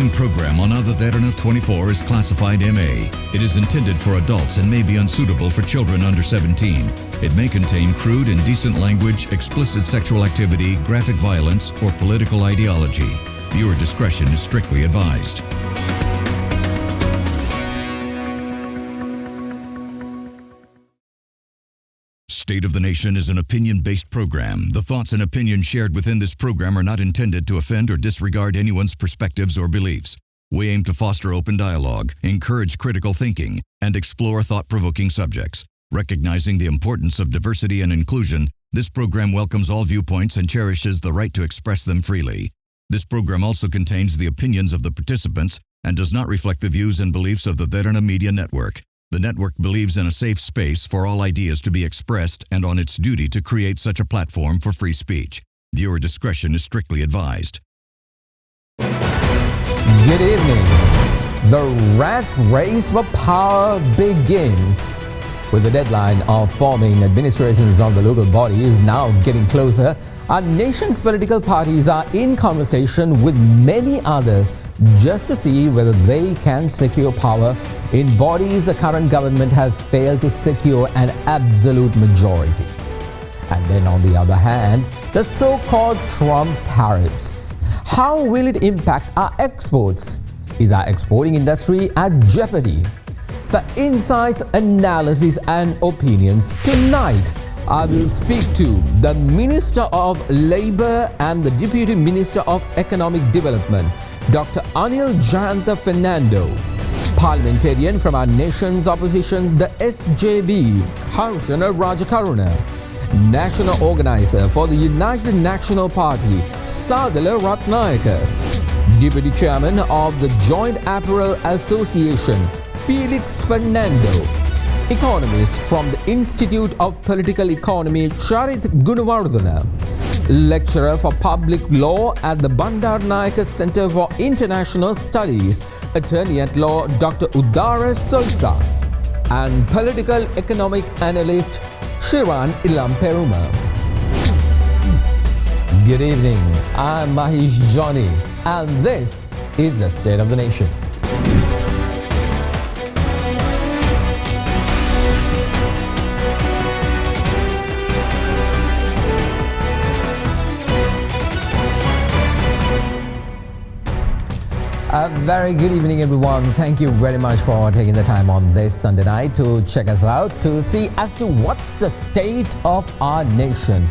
following program on Other Derana 24 is classified MA. It is intended for adults and may be unsuitable for children under 17. It may contain crude, indecent language, explicit sexual activity, graphic violence, or political ideology. Viewer discretion is strictly advised. State of the Nation is an opinion-based program. The thoughts and opinions shared within this program are not intended to offend or disregard anyone's perspectives or beliefs. We aim to foster open dialogue, encourage critical thinking, and explore thought-provoking subjects. Recognizing the importance of diversity and inclusion, this program welcomes all viewpoints and cherishes the right to express them freely. This program also contains the opinions of the participants and does not reflect the views and beliefs of the Derana Media Network. The network believes in a safe space for all ideas to be expressed and on its duty to create such a platform for free speech. Viewer discretion is strictly advised. Good evening. The rat race for power begins. With the deadline of forming administrations of the local bodies now getting closer, our nation's political parties are in conversation with many others just to see whether they can secure power in bodies the current government has failed to secure an absolute majority. And then on the other hand, the so-called Trump tariffs. How will it impact our exports? Is our exporting industry at jeopardy? For insights, analysis and opinions, tonight I will speak to the Minister of Labour and the Deputy Minister of Economic Development, Dr. Anil Jayantha Fernando, Parliamentarian from our nation's opposition, the SJB, Harshana Rajakaruna, National Organizer for the United National Party, Sagala Rathnayake, Deputy Chairman of the Joint Apparel Association, Felix Fernando, Economist from the Institute of Political Economy, Charith Gunawardena, Lecturer for Public Law at the Rathnayake Center for International Studies, Attorney at Law Dr. Udara Soyza, and Political Economic Analyst Shiran Ilam Peruma. Good evening, I'm Mahieash Johnney, and this is the State of the Nation. A very good evening, everyone. Thank you very much for taking the time on this Sunday night to check us out, to see as to what's the state of our nation.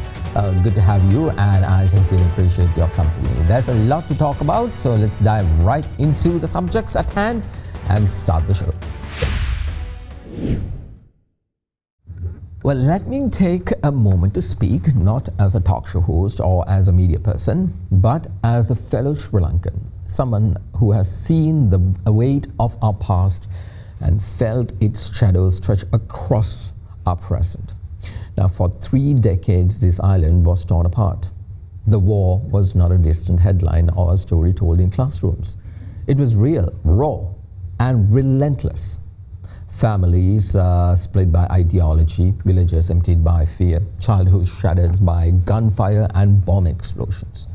Good to have you, and I sincerely appreciate your company. There's a lot to talk about, so let's dive right into the subjects at hand and start the show. Well, let me take a moment to speak, not as a talk show host or as a media person, but as a fellow Sri Lankan, someone who has seen the weight of our past and felt its shadows stretch across our present. Now, for 3 decades, this island was torn apart. The war was not a distant headline or a story told in classrooms. It was real, raw, and relentless. Families split by ideology, villages emptied by fear, childhood shattered by gunfire and bomb explosions.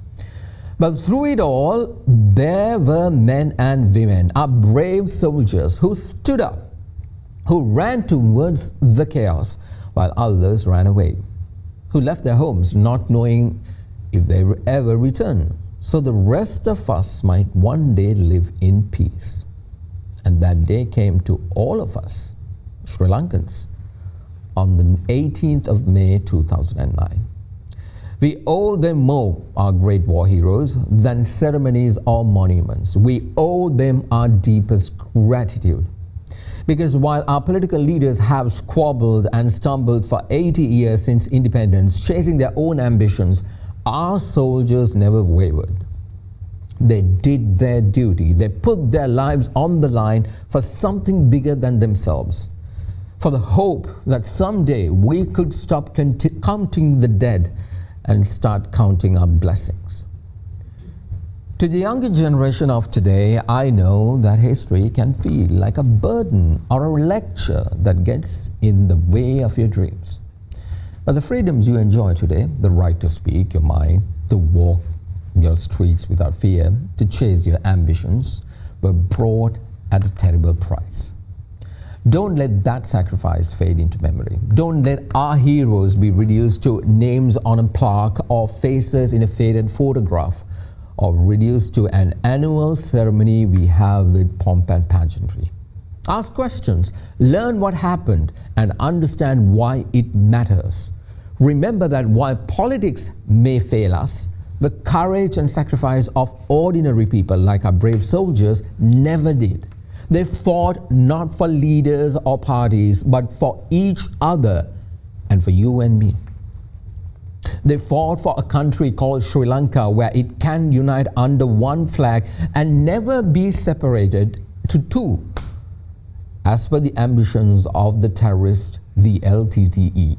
But through it all, there were men and women, our brave soldiers who stood up, who ran towards the chaos while others ran away, who left their homes not knowing if they would ever return, so the rest of us might one day live in peace. And that day came to all of us, Sri Lankans, on the 18th of May 2009. We owe them more, our great war heroes, than ceremonies or monuments. We owe them our deepest gratitude. Because while our political leaders have squabbled and stumbled for 80 years since independence, chasing their own ambitions, our soldiers never wavered. They did their duty. They put their lives on the line for something bigger than themselves, for the hope that someday we could stop counting the dead and start counting our blessings. To the younger generation of today, I know that history can feel like a burden or a lecture that gets in the way of your dreams. But the freedoms you enjoy today, the right to speak your mind, to walk your streets without fear to chase your ambitions were brought at a terrible price. Don't let that sacrifice fade into memory. Don't let our heroes be reduced to names on a plaque or faces in a faded photograph, or reduced to an annual ceremony we have with pomp and pageantry. Ask questions, learn what happened, and understand why it matters. Remember that while politics may fail us, the courage and sacrifice of ordinary people like our brave soldiers never did. They fought not for leaders or parties, but for each other and for you and me. They fought for a country called Sri Lanka where it can unite under one flag and never be separated to two, as per the ambitions of the terrorist, the LTTE.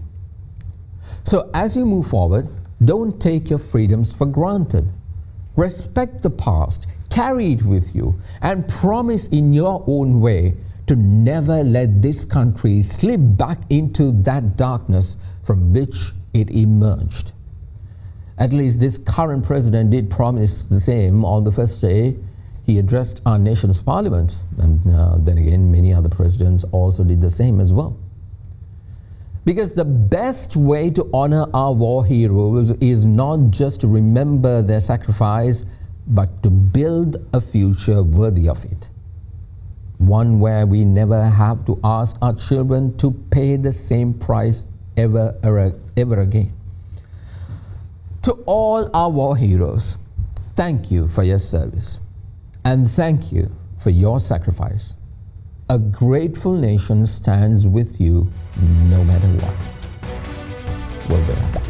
So as you move forward, don't take your freedoms for granted. Respect the past, carry it with you, and promise in your own way to never let this country slip back into that darkness from which it emerged. At least this current president did promise the same on the first day he addressed our nation's parliament, and then again many other presidents also did the same as well. Because the best way to honor our war heroes is not just to remember their sacrifice, but to build a future worthy of it. One where we never have to ask our children to pay the same price ever again. To all our war heroes, thank you for your service. And thank you for your sacrifice. A grateful nation stands with you no matter what. We'll be right back.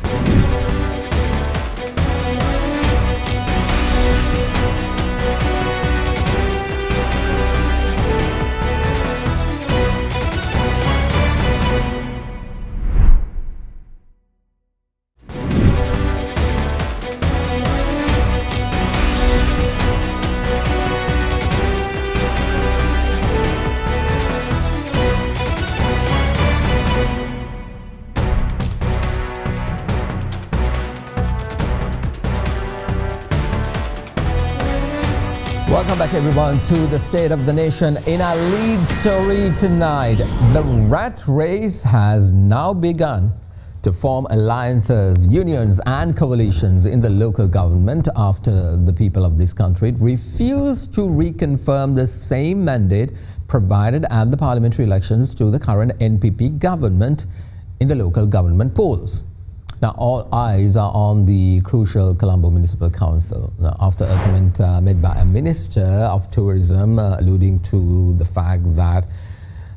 Welcome back everyone to the State of the Nation. In our lead story tonight, the rat race has now begun to form alliances, unions and coalitions in the local government after the people of this country refused to reconfirm the same mandate provided at the parliamentary elections to the current NPP government in the local government polls. Now, all eyes are on the crucial Colombo Municipal Council. Now, after a comment made by a Minister of Tourism alluding to the fact that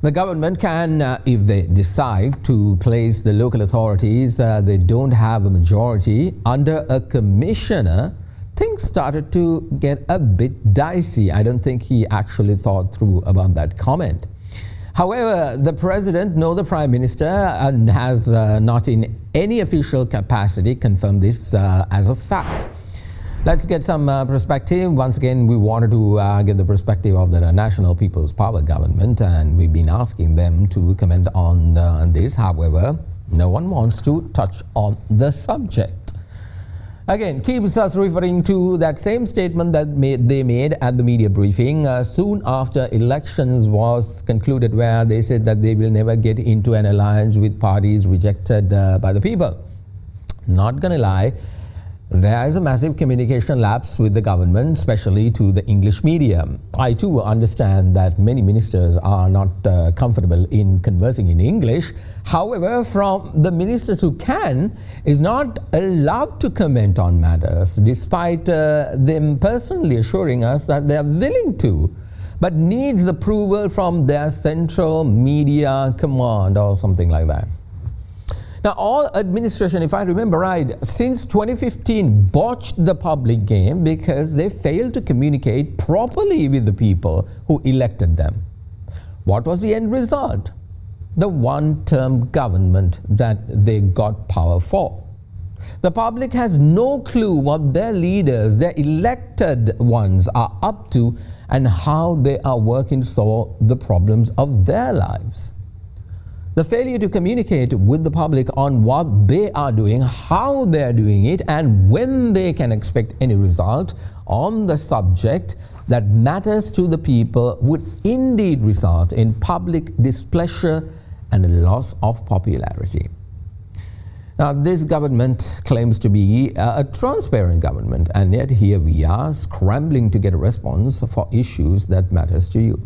the government can, if they decide to place the local authorities, they don't have a majority under a commissioner, things started to get a bit dicey. I don't think he actually thought through about that comment. However, the President nor the Prime Minister has not in any official capacity confirmed this as a fact. Let's get some perspective. Once again, we wanted to get the perspective of the National People's Power Government, and we've been asking them to comment on this. However, no one wants to touch on the subject. Again, keeps us referring to that same statement that they made at the media briefing soon after elections was concluded, where they said that they will never get into an alliance with parties rejected by the people. Not gonna lie, there is a massive communication lapse with the government, especially to the English media. I too understand that many ministers are not comfortable in conversing in English. However, from the ministers who can, is not allowed to comment on matters, despite them personally assuring us that they are willing to, but needs approval from their central media command or something like that. Now, all administration, if I remember right, since 2015 botched the public game because they failed to communicate properly with the people who elected them. What was the end result? The one-term government that they got power for. The public has no clue what their leaders, their elected ones, are up to and how they are working to solve the problems of their lives. The failure to communicate with the public on what they are doing, how they are doing it, and when they can expect any result on the subject that matters to the people would indeed result in public displeasure and a loss of popularity. Now, this government claims to be a transparent government, and yet here we are scrambling to get a response for issues that matters to you.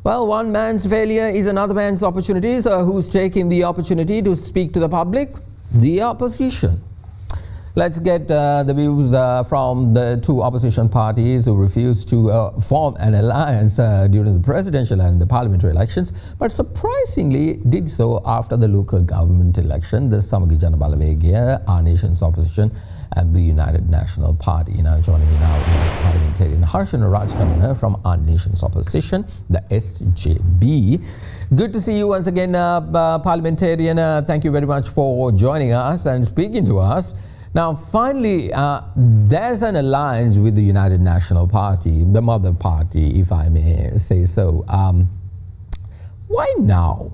Well, one man's failure is another man's opportunity. So who's taking the opportunity to speak to the public? The opposition. Let's get the views from the two opposition parties who refused to form an alliance during the presidential and the parliamentary elections, but surprisingly did so after the local government election. The Samagi Jana Balawegaya, our nation's opposition, and the United National Party. Now joining me now is Parliamentarian Harshana Rajakaruna from our nation's opposition, the SJB. Good to see you once again, Parliamentarian. Thank you very much for joining us and speaking to us. Now, finally, there's an alliance with the United National Party, the mother party, if I may say so. Why now?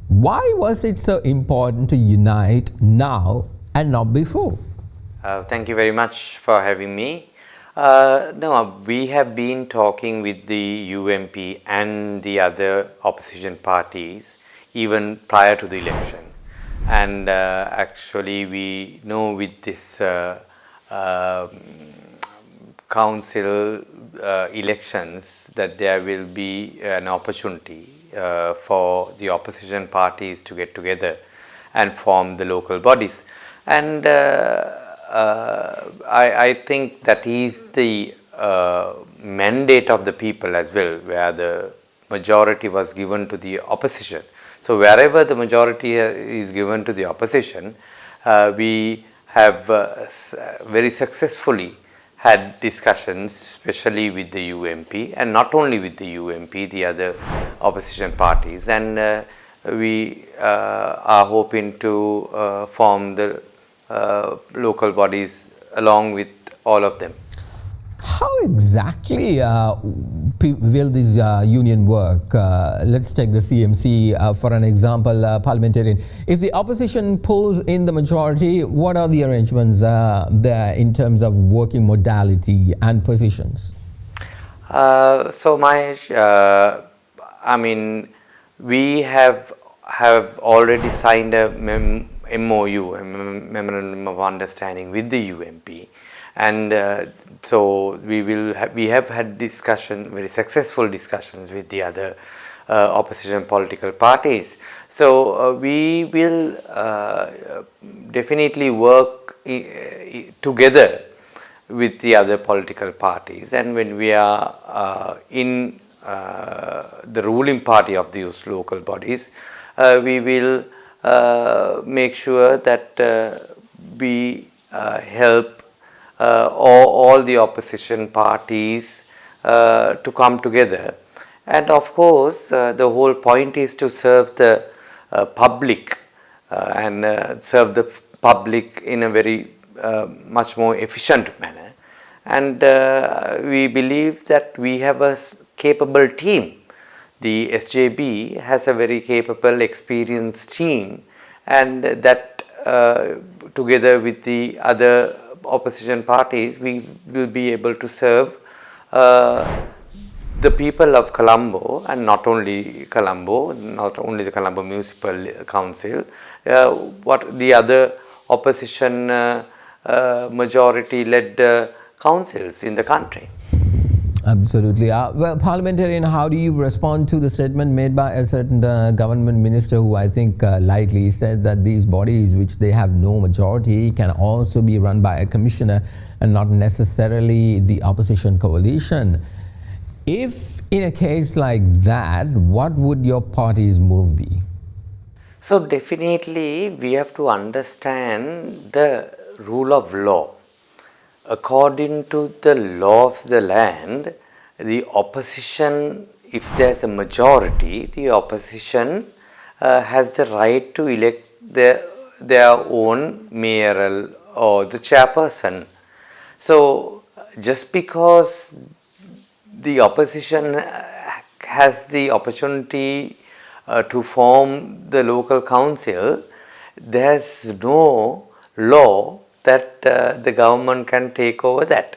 Why was it so important to unite now and not before? Thank you very much for having me. No, we have been talking with the UMP and the other opposition parties even prior to the election. And actually we know with this council elections that there will be an opportunity for the opposition parties to get together and form the local bodies. And I think that is the mandate of the people as well, where the majority was given to the opposition. So wherever the majority is given to the opposition, we have very successfully had discussions, especially with the UMP, and not only with the UMP, the other opposition parties, and we are hoping to form the local bodies along with all of them. How exactly will this union work? Let's take the CMC for an example, Parliamentarian. If the opposition pulls in the majority, what are the arrangements there in terms of working modality and positions? So Mahieash, I mean, we have already signed a MOU, a Memorandum of Understanding with the UMP. And so we have had very successful discussions with the other opposition political parties. So we will definitely work together with the other political parties, and when we are in the ruling party of these local bodies, we will make sure that we help all the opposition parties to come together. And of course, the whole point is to serve the public and serve the public in a very much more efficient manner. And we believe that we have a capable team. The SJB has a very capable, experienced team, and that together with the other opposition parties, we will be able to serve the people of Colombo, and not only Colombo, not only the Colombo Municipal Council, what the other opposition majority-led councils in the country. Absolutely. Well, Parliamentarian, how do you respond to the statement made by a certain government minister who I think lightly said that these bodies which they have no majority can also be run by a commissioner and not necessarily the opposition coalition? If in a case like that, what would your party's move be? So definitely we have to understand the rule of law. According to the law of the land, the opposition, if there is a majority, the opposition has the right to elect their own mayoral or the chairperson. So just because the opposition has the opportunity to form the local council, there's no law that the government can take over that.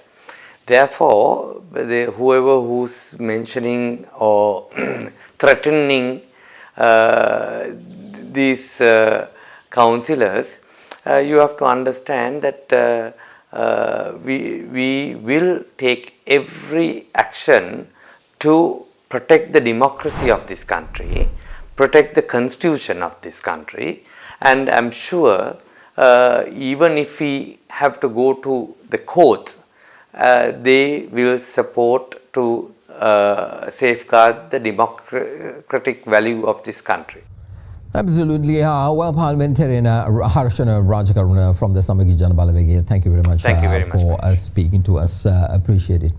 Therefore, whoever who's mentioning or threatening these councillors, you have to understand that we will take every action to protect the democracy of this country, protect the constitution of this country, and I'm sure even if we have to go to the courts, they will support to safeguard the democratic value of this country. Absolutely. Well, Parliamentarian Harshana Rajakaruna from the Samagi Janabalawege, thank you very much, for speaking to us. Appreciate it.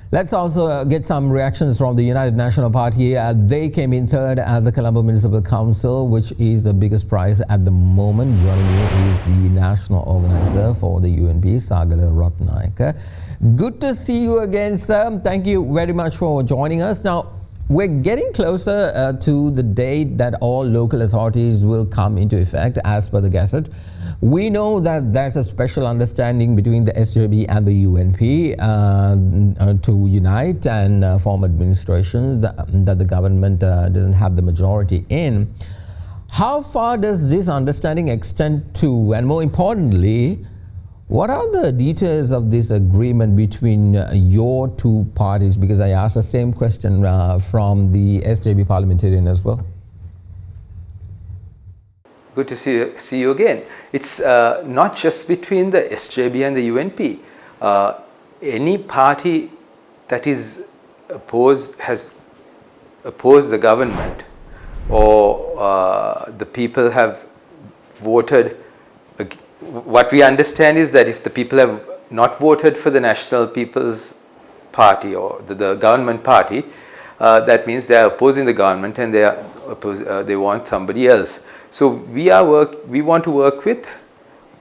Let's also get some reactions from the United National Party. They came in third at the Colombo Municipal Council, which is the biggest prize at the moment. Joining me is the national organizer for the UNP, Sagala Rathnayake. Good to see you again, sir. Thank you very much for joining us. Now, we're getting closer to the date that all local authorities will come into effect as per the Gazette. We know that there's a special understanding between the SJB and the UNP to unite and form administrations that the government doesn't have the majority in. How far does this understanding extend to, and more importantly, what are the details of this agreement between your two parties? Because I asked the same question from the SJB Parliamentarian as well. Good to see you again. It's not just between the SJB and the UNP. Any party that is has opposed the government, or the people have voted. What we understand is that if the people have not voted for the National People's Party or the government party, that means they are opposing the government and they want somebody else. So we want to work with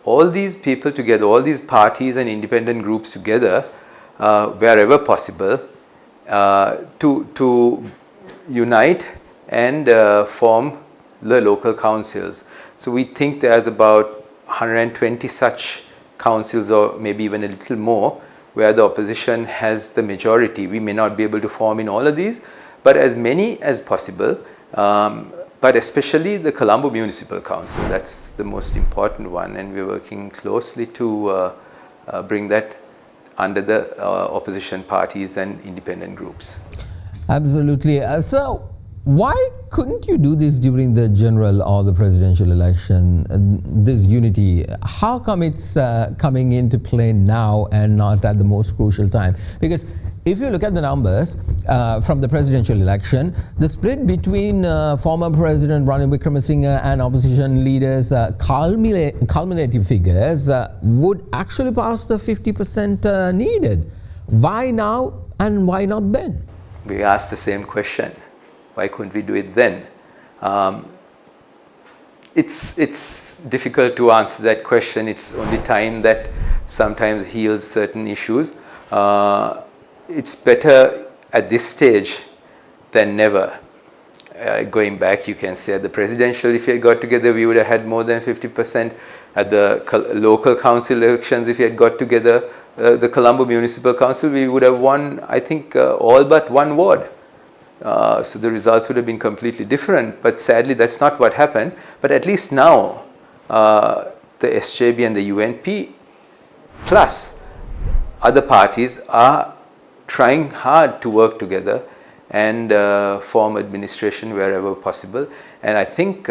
all these people together, all these parties and independent groups together, wherever possible, to unite and form the local councils. So we think there's about 120 such councils, or maybe even a little more, where the opposition has the majority. We may not be able to form in all of these, but as many as possible, but especially the Colombo Municipal Council. That's the most important one, and we're working closely to bring that under the opposition parties and independent groups. Absolutely. So why couldn't you do this during the general or the presidential election, this unity? How come it's coming into play now and not at the most crucial time? Because if you look at the numbers from the presidential election, the split between former President Ranil Wickremesinghe and opposition leaders' culminative figures would actually pass the 50% needed. Why now and why not then? We asked the same question. Why couldn't we do it then? It's difficult to answer that question. It's only time that sometimes heals certain issues. It's better at this stage than never. Going back, you can say at the presidential, if we had got together, we would have had more than 50%. At the local council elections, if we had got together, the Colombo Municipal Council, we would have won, I think, all but one ward. So the results would have been completely different, but sadly that's not what happened. But at least now the SJB and the UNP plus other parties are trying hard to work together and form administration wherever possible, and I think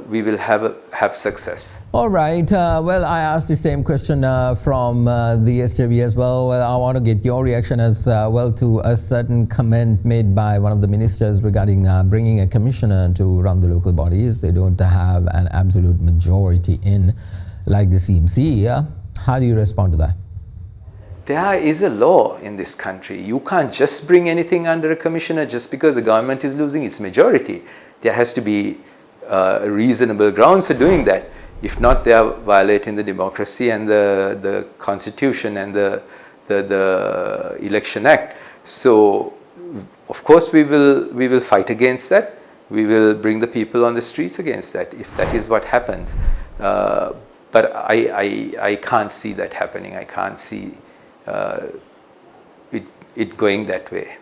we will have success. All right. Well, I asked the same question from the SJB as well. Well, I want to get your reaction as well to a certain comment made by one of the ministers regarding bringing a commissioner to run the local bodies. They don't have an absolute majority in, like the CMC. How do you respond to that? There is a law in this country. You can't just bring anything under a commissioner just because the government is losing its majority. There has to be reasonable grounds for doing that. If not, they are violating the democracy and the constitution and the election act. So, of course, we will fight against that. we will bring the people on the streets against that, if that is what happens. But I can't see that happening. I can't see it going that way.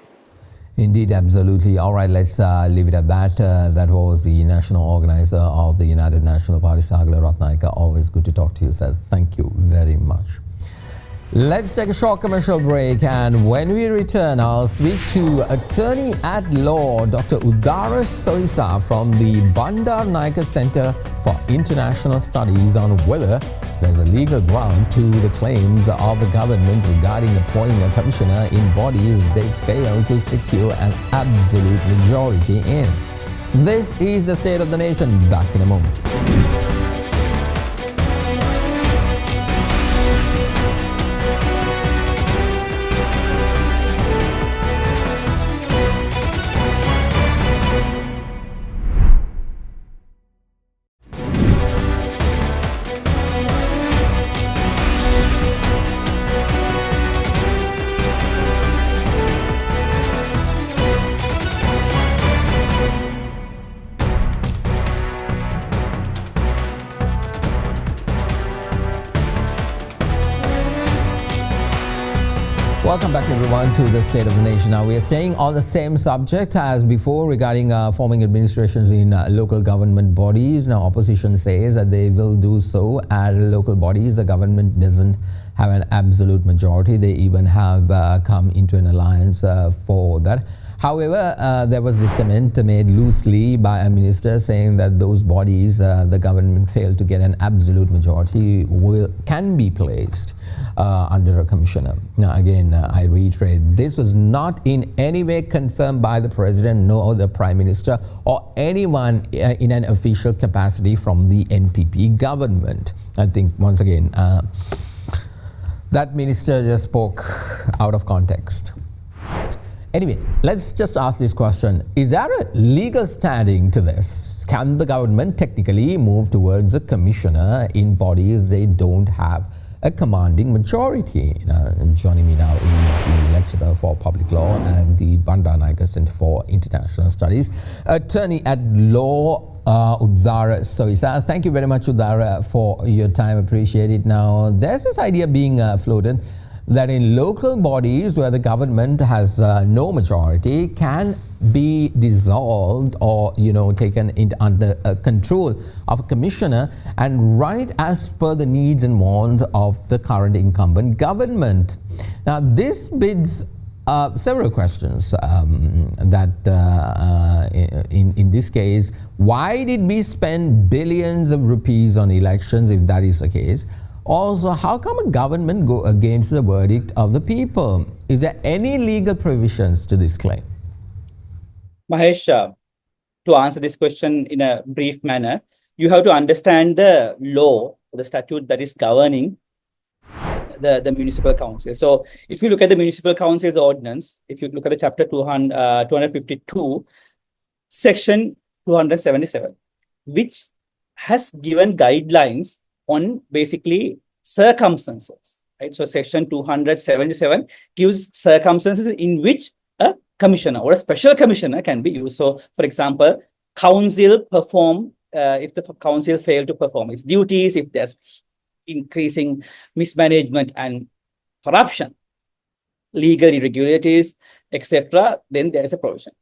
Indeed, absolutely. All right, let's leave it at that. That was the national organizer of the United National Party, Sagala, Rathnayake. Always good to talk to you, sir. Thank you very much. Let's take a short commercial break, and when we return, I'll speak to Attorney at Law Dr. Udara Soyza from the Bandaranaike Center for International Studies on whether there's a legal ground to the claims of the government regarding appointing a commissioner in bodies they failed to secure an absolute majority in. This is the State of the Nation. Back in a moment. Welcome back, everyone, to the State of the Nation. Now, we are staying on the same subject as before regarding forming administrations in local government bodies. Now, opposition says that they will do so at local bodies. The government doesn't have an absolute majority. They even have come into an alliance for that. However, there was this comment made loosely by a minister saying that those bodies the government failed to get an absolute majority can be placed under a commissioner. Now, again, I reiterate, this was not in any way confirmed by the president, nor the prime minister, or anyone in an official capacity from the NPP government. I think, once again, that minister just spoke out of context. Anyway, let's just ask this question. Is there a legal standing to this? Can the government technically move towards a commissioner in bodies they don't have a commanding majority? Joining me now is the lecturer for public law at the Bandaranaike Center for International Studies, attorney at law, Udara Soyza. Thank you very much, Udara, for your time. Appreciate it. Now, there's this idea being floated that in local bodies where the government has no majority can be dissolved or, taken under control of a commissioner and run it as per the needs and wants of the current incumbent government. Now, this bids several questions that in this case, why did we spend billions of rupees on elections if that is the case? Also, how come a government go against the verdict of the people? Is there any legal provisions to this claim? Mahieash, to answer this question in a brief manner, you have to understand the law, the statute that is governing the municipal council. So, if you look at the municipal council's ordinance, if you look at the chapter 252, section 277, which has given guidelines on basically circumstances, right? So section 277 gives circumstances in which a commissioner or a special commissioner can be used. So, for example, council perform, if the council failed to perform its duties, if there's increasing mismanagement and corruption, legal irregularities, etc., then there's a provision.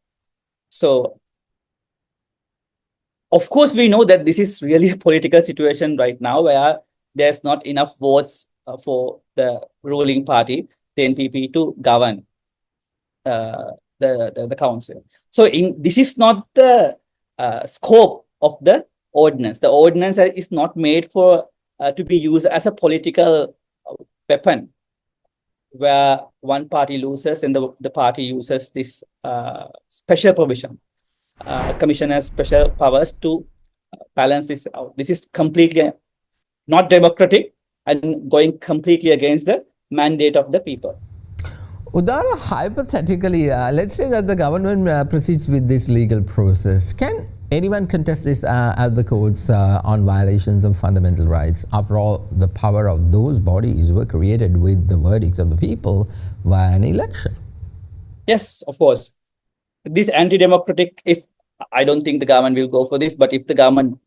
So, of course, we know that this is really a political situation right now where there's not enough votes for the ruling party, the NPP, to govern the council. So this is not the scope of the ordinance. The ordinance is not made for to be used as a political weapon where one party loses and the party uses this special provision. Commissioner's special powers to balance this out. This is completely not democratic and going completely against the mandate of the people. Udara, hypothetically, let's say that the government proceeds with this legal process. Can anyone contest this at the courts on violations of fundamental rights? After all, the power of those bodies were created with the verdict of the people via an election. Yes, of course. This anti-democratic, if I don't think the government will go for this, but if the government,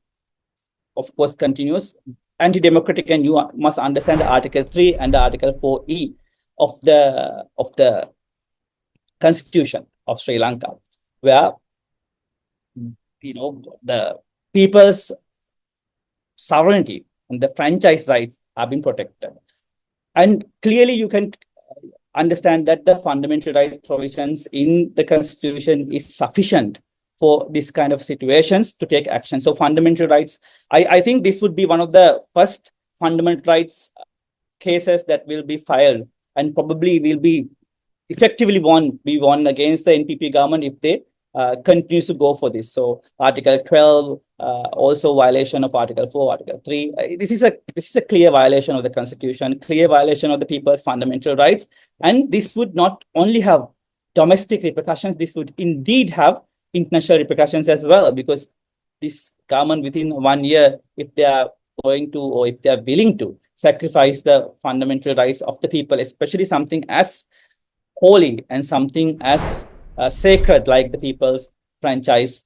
of course, continues, anti-democratic, and you must understand the Article 3 and the Article 4E of the Constitution of Sri Lanka, where the people's sovereignty and the franchise rights have been protected. And clearly you can understand that the fundamental rights provisions in the Constitution is sufficient for this kind of situations to take action. So fundamental rights, I think this would be one of the first fundamental rights cases that will be filed, and probably will be effectively won against the NPP government if they continues to go for this. So Article 12, also violation of Article 4, Article 3. This is a clear violation of the Constitution, clear violation of the people's fundamental rights. And this would not only have domestic repercussions, this would indeed have international repercussions as well, because this government within 1 year, if they are going to, or if they are willing to sacrifice the fundamental rights of the people, especially something as holy and something as sacred like the people's franchise,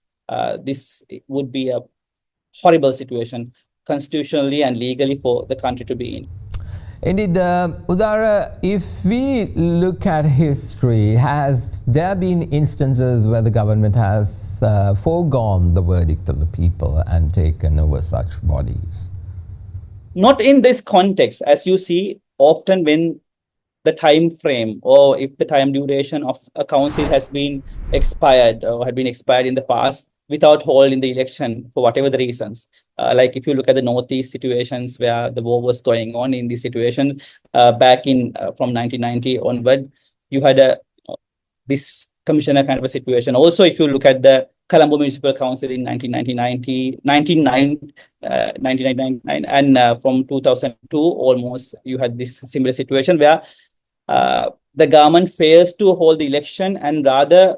this would be a horrible situation constitutionally and legally for the country to be in. Indeed, Udara, if we look at history, has there been instances where the government has foregone the verdict of the people and taken over such bodies? Not in this context. As you see, often when the time frame, or if the time duration of a council has been expired or had been expired in the past without holding the election for whatever the reasons, like if you look at the Northeast situations where the war was going on, in this situation back in from 1990 onward, you had this commissioner kind of a situation. Also, if you look at the Colombo Municipal Council in 1999, and from 2002 almost, you had this similar situation where the government fails to hold the election, and rather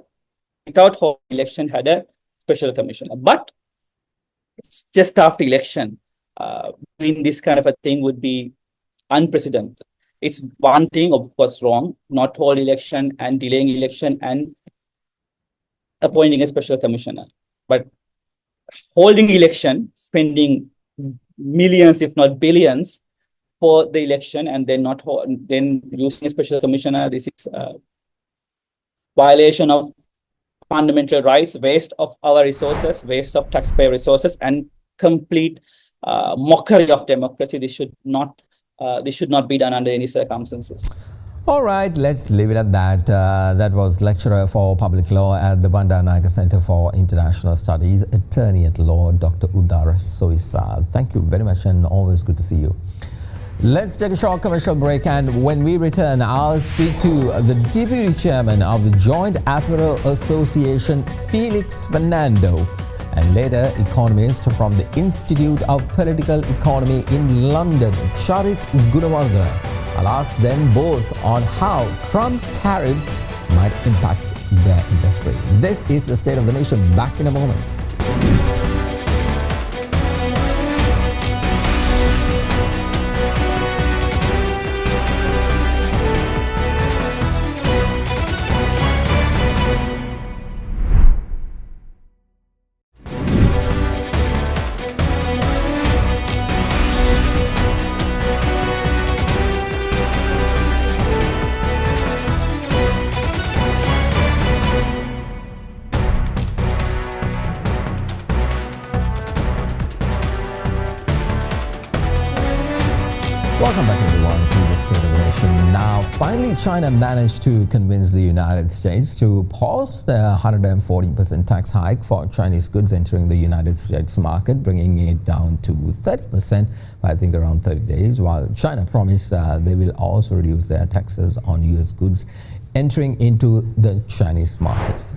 without holding the election had a special commissioner. But just after election, doing this kind of a thing would be unprecedented. It's one thing, of course, wrong, not hold election and delaying election and appointing a special commissioner. But holding election, spending millions, if not billions, for the election, and then then using a special commissioner, this is a violation of fundamental rights, waste of our resources, waste of taxpayer resources, and complete mockery of democracy. This should not be done under any circumstances. All right, let's leave it at that. That was lecturer for public law at the Gunawardena Center for International Studies, attorney at law, Dr. Udara Soyza. Thank you very much, and always good to see you. Let's take a short commercial break, and when we return, I'll speak to the Deputy Chairman of the Joint Apparel Association, Felix Fernando, and later economist from the Institute of Political Economy in London, Charith Gunawardena. I'll ask them both on how Trump tariffs might impact their industry. This is the State of the Nation. Back in a moment. Welcome back, everyone, to the State of the Nation. Now, finally, China managed to convince the United States to pause the 140% tax hike for Chinese goods entering the United States market, bringing it down to 30%, I think around 30 days, while China promised they will also reduce their taxes on U.S. goods entering into the Chinese markets.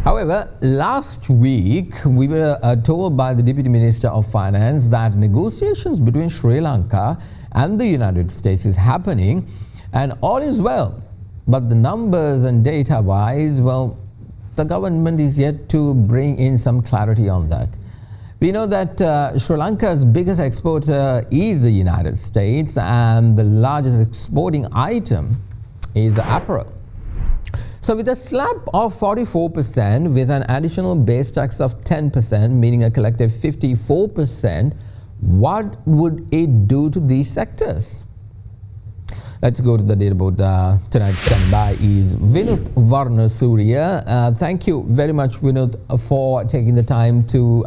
However, last week, we were told by the Deputy Minister of Finance that negotiations between Sri Lanka and the United States is happening and all is well. But the numbers and data wise, well, the government is yet to bring in some clarity on that. We know that Sri Lanka's biggest exporter is the United States, and the largest exporting item is apparel. So with a slab of 44% with an additional base tax of 10%, meaning a collective 54%, what would it do to these sectors? Let's go to the data board. Tonight standing by is Vinod Varnasurya. Thank you very much, Vinod, for taking the time to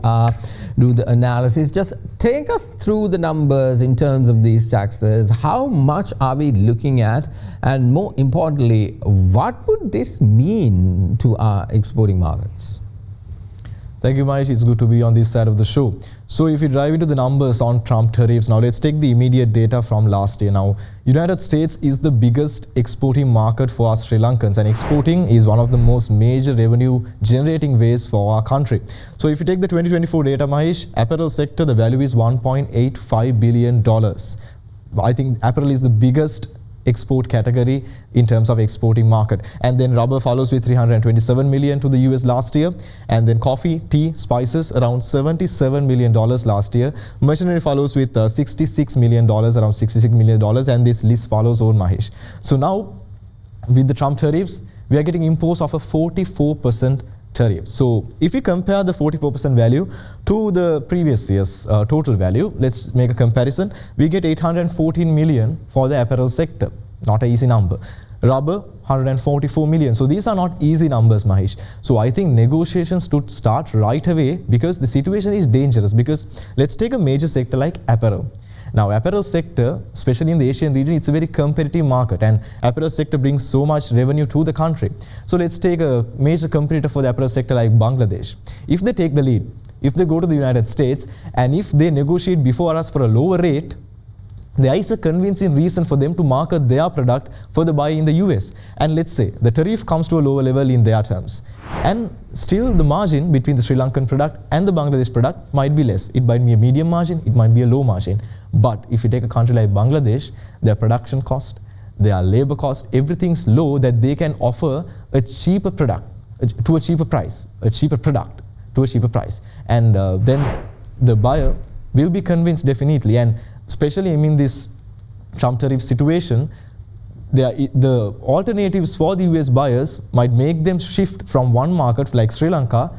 do the analysis. Just take us through the numbers in terms of these taxes. How much are we looking at? And more importantly, what would this mean to our exporting markets? Thank you, Mahieash. It's good to be on this side of the show. So if we dive into the numbers on Trump tariffs, now let's take the immediate data from last year. Now, United States is the biggest exporting market for us Sri Lankans, and exporting is one of the most major revenue generating ways for our country. So if you take the 2024 data, Mahieash, apparel sector, the value is $1.85 billion. I think apparel is the biggest export category in terms of exporting market, and then rubber follows with 327 million to the US last year, and then coffee, tea, spices around $77 million last year. Machinery follows with $66 million, around $66 million, and this list follows on, Mahieash. So now with the Trump tariffs, we are getting imposed of a 44% tariff. So if we compare the 44% value to the previous year's total value, let's make a comparison. We get 814 million for the apparel sector. Not an easy number. Rubber, 144 million. So these are not easy numbers, Mahieash. So I think negotiations should start right away, because the situation is dangerous. Because let's take a major sector like apparel. Now, apparel sector, especially in the Asian region, it's a very competitive market, and apparel sector brings so much revenue to the country. So let's take a major competitor for the apparel sector like Bangladesh. If they take the lead, if they go to the United States, and if they negotiate before us for a lower rate, there is a convincing reason for them to market their product for the buy in the US. And let's say the tariff comes to a lower level in their terms, and still the margin between the Sri Lankan product and the Bangladesh product might be less. It might be a medium margin, it might be a low margin. But if you take a country like Bangladesh, their production cost, their labor cost, everything's low, that they can offer a cheaper product to a cheaper price, a cheaper product to a cheaper price. And then the buyer will be convinced definitely. And especially in this Trump tariff situation, the alternatives for the US buyers might make them shift from one market like Sri Lanka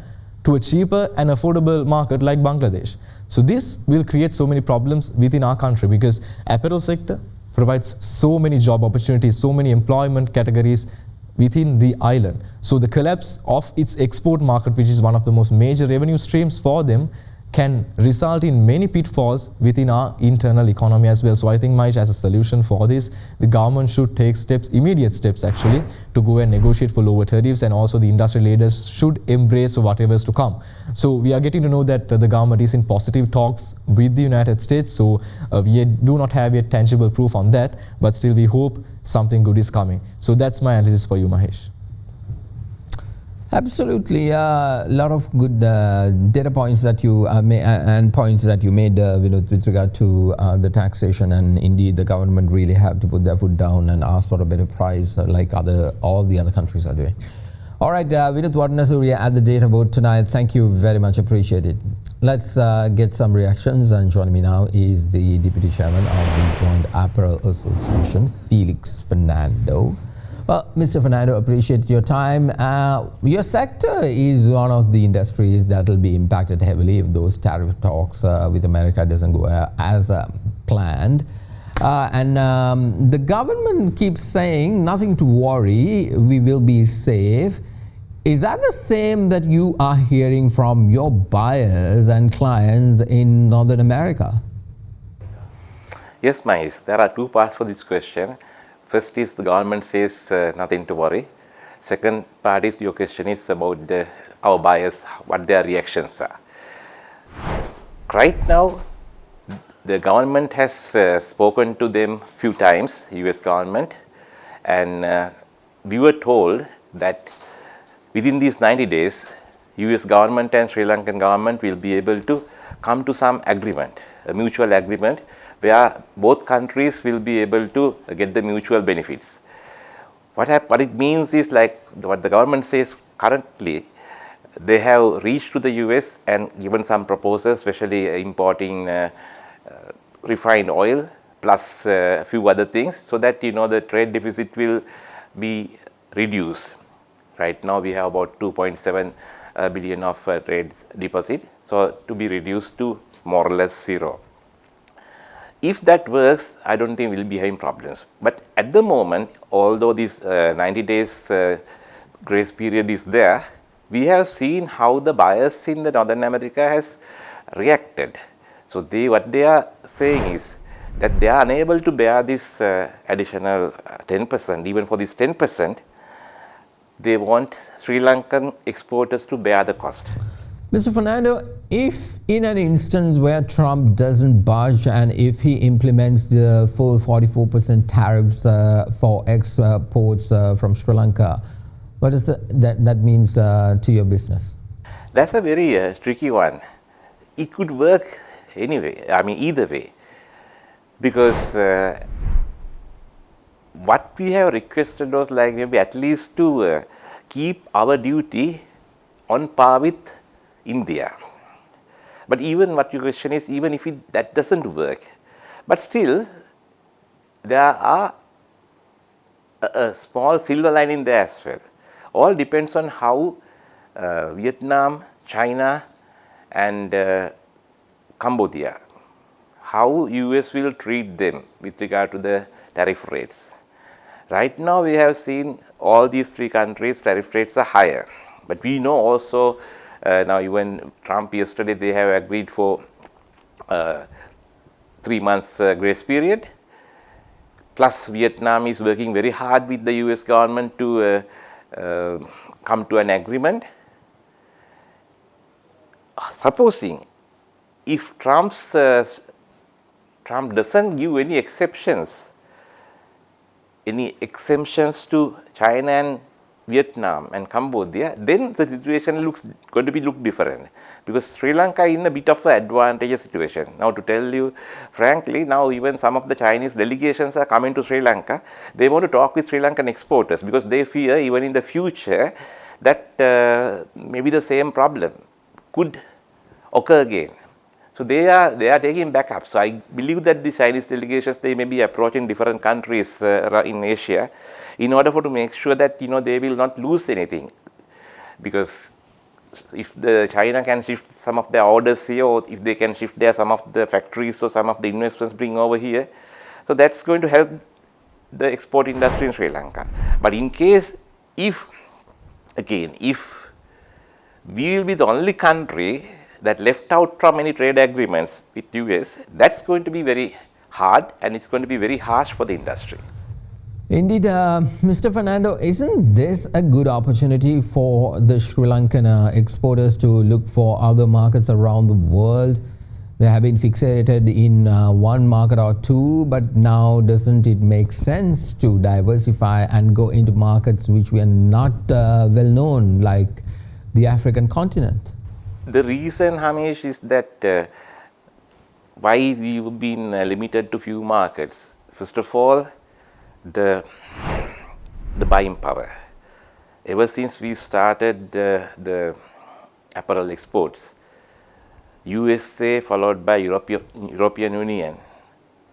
to a cheaper and affordable market like Bangladesh. So this will create so many problems within our country, because apparel sector provides so many job opportunities, so many employment categories within the island. So the collapse of its export market, which is one of the most major revenue streams for them, can result in many pitfalls within our internal economy as well. So I think, Mahieash, as a solution for this, the government should take steps, immediate steps actually, to go and negotiate for lower tariffs, and also the industry leaders should embrace whatever is to come. So we are getting to know that the government is in positive talks with the United States. So we do not have yet tangible proof on that, but still we hope something good is coming. So that's my analysis for you, Mahieash. Absolutely, a lot of good data points that you and points that you made, Vinod, with regard to the taxation, and indeed the government really have to put their foot down and ask for a better price, like all the other countries are doing. All right, Vinod Varnasurya at the data board tonight. Thank you very much, appreciate it. Let's get some reactions, and joining me now is the Deputy Chairman of the Joint Apparel Association, Felix Fernando. Well, Mr. Fernando, appreciate your time. Your sector is one of the industries that will be impacted heavily if those tariff talks with America doesn't go as planned. And the government keeps saying, nothing to worry, we will be safe. Is that the same that you are hearing from your buyers and clients in Northern America? Yes, Mahieash, there are two parts for this question. First is the government says nothing to worry. Second part is your question is about our buyers, what their reactions are. Right now, the government has spoken to them few times, US government, and we were told that within these 90 days, US government and Sri Lankan government will be able to come to some agreement, a mutual agreement, where both countries will be able to get the mutual benefits. What it means is, like what the government says currently, they have reached to the US and given some proposals, especially importing refined oil plus a few other things, so that the trade deficit will be reduced. Right now we have about 2.7 billion of trade deposit, so to be reduced to more or less zero. If that works, I don't think we'll be having problems. But at the moment, although this 90 days grace period is there, we have seen how the buyers in the Northern America has reacted. So what they are saying is that they are unable to bear this additional 10%, even for this 10%, they want Sri Lankan exporters to bear the cost. Mr. Fernando, if in an instance where Trump doesn't budge and if he implements the full 44% tariffs for exports from Sri Lanka, what does that means to your business? That's a very tricky one. It could work anyway, I mean either way, because what we have requested was like maybe at least to keep our duty on par with India. But even what your question is, even if that doesn't work, but still there are a small silver lining there as well. All depends on how Vietnam, China and Cambodia, how US will treat them with regard to the tariff rates. Right now we have seen all these three countries tariff rates are higher, but we know also now even Trump yesterday they have agreed for 3 months grace period, plus Vietnam is working very hard with the US government to come to an agreement. Supposing if Trump doesn't give any exceptions, any exemptions to China and Vietnam and Cambodia, then the situation going to look different, because Sri Lanka is in a bit of an advantageous situation. Now to tell you frankly, now even some of the Chinese delegations are coming to Sri Lanka. They want to talk with Sri Lankan exporters because they fear even in the future that maybe the same problem could occur again. So they are taking backup. So I believe that the Chinese delegations, they may be approaching different countries in Asia in order to make sure that they will not lose anything, because if the China can shift some of their orders here, or if they can shift some of the factories or some of the investments bring over here, so that's going to help the export industry in Sri Lanka. But in case if we will be the only country that left out from any trade agreements with US, that's going to be very hard and it's going to be very harsh for the industry. Indeed, Mr. Fernando, isn't this a good opportunity for the Sri Lankan exporters to look for other markets around the world? They have been fixated in one market or two, but now doesn't it make sense to diversify and go into markets which we are not well known, like the African continent? The reason, Hamish, is that why we've been limited to few markets. First of all, the buying power. Ever since we started the apparel exports, USA followed by European Union,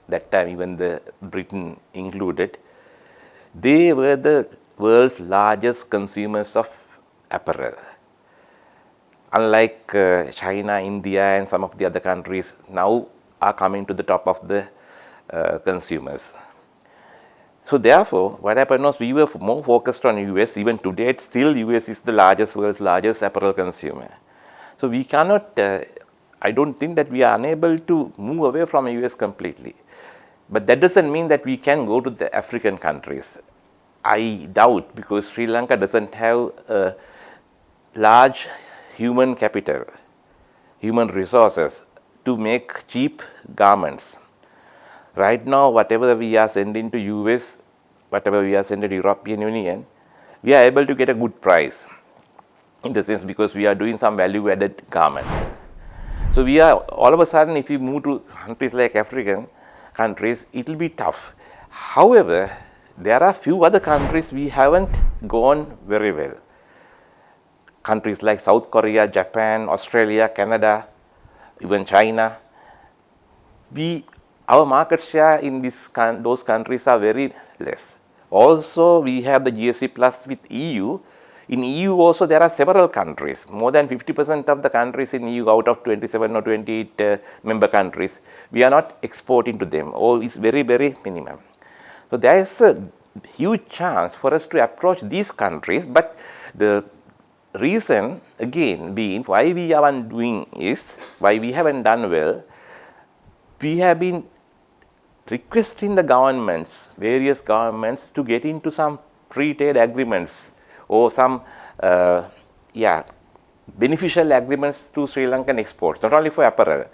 that time even the Britain included, they were the world's largest consumers of apparel. Unlike China, India and some of the other countries now are coming to the top of the consumers. So therefore, what happened was we were more focused on US. Even today, still US is the world's largest apparel consumer. So we cannot, I don't think that we are unable to move away from US completely. But that doesn't mean that we can go to the African countries. I doubt, because Sri Lanka doesn't have a large human capital, human resources to make cheap garments. Right now, whatever we are sending to US, whatever we are sending to European Union, we are able to get a good price, in the sense because we are doing some value-added garments. So we are, all of a sudden, if we move to countries like African countries, it will be tough. However, there are few other countries we haven't gone very well. Countries like South Korea, Japan, Australia, Canada, even China. Our market share in those countries are very less. Also, we have the GSP Plus with EU. In EU also there are several countries, more than 50% of the countries in EU out of 27 or 28 member countries, we are not exporting to them, or it's very, very minimum. So there is a huge chance for us to approach these countries, but the reason again being why we haven't doing is, why we haven't done well, we have been requesting the governments, various governments, to get into some free trade agreements or some beneficial agreements to Sri Lankan exports, not only for apparel,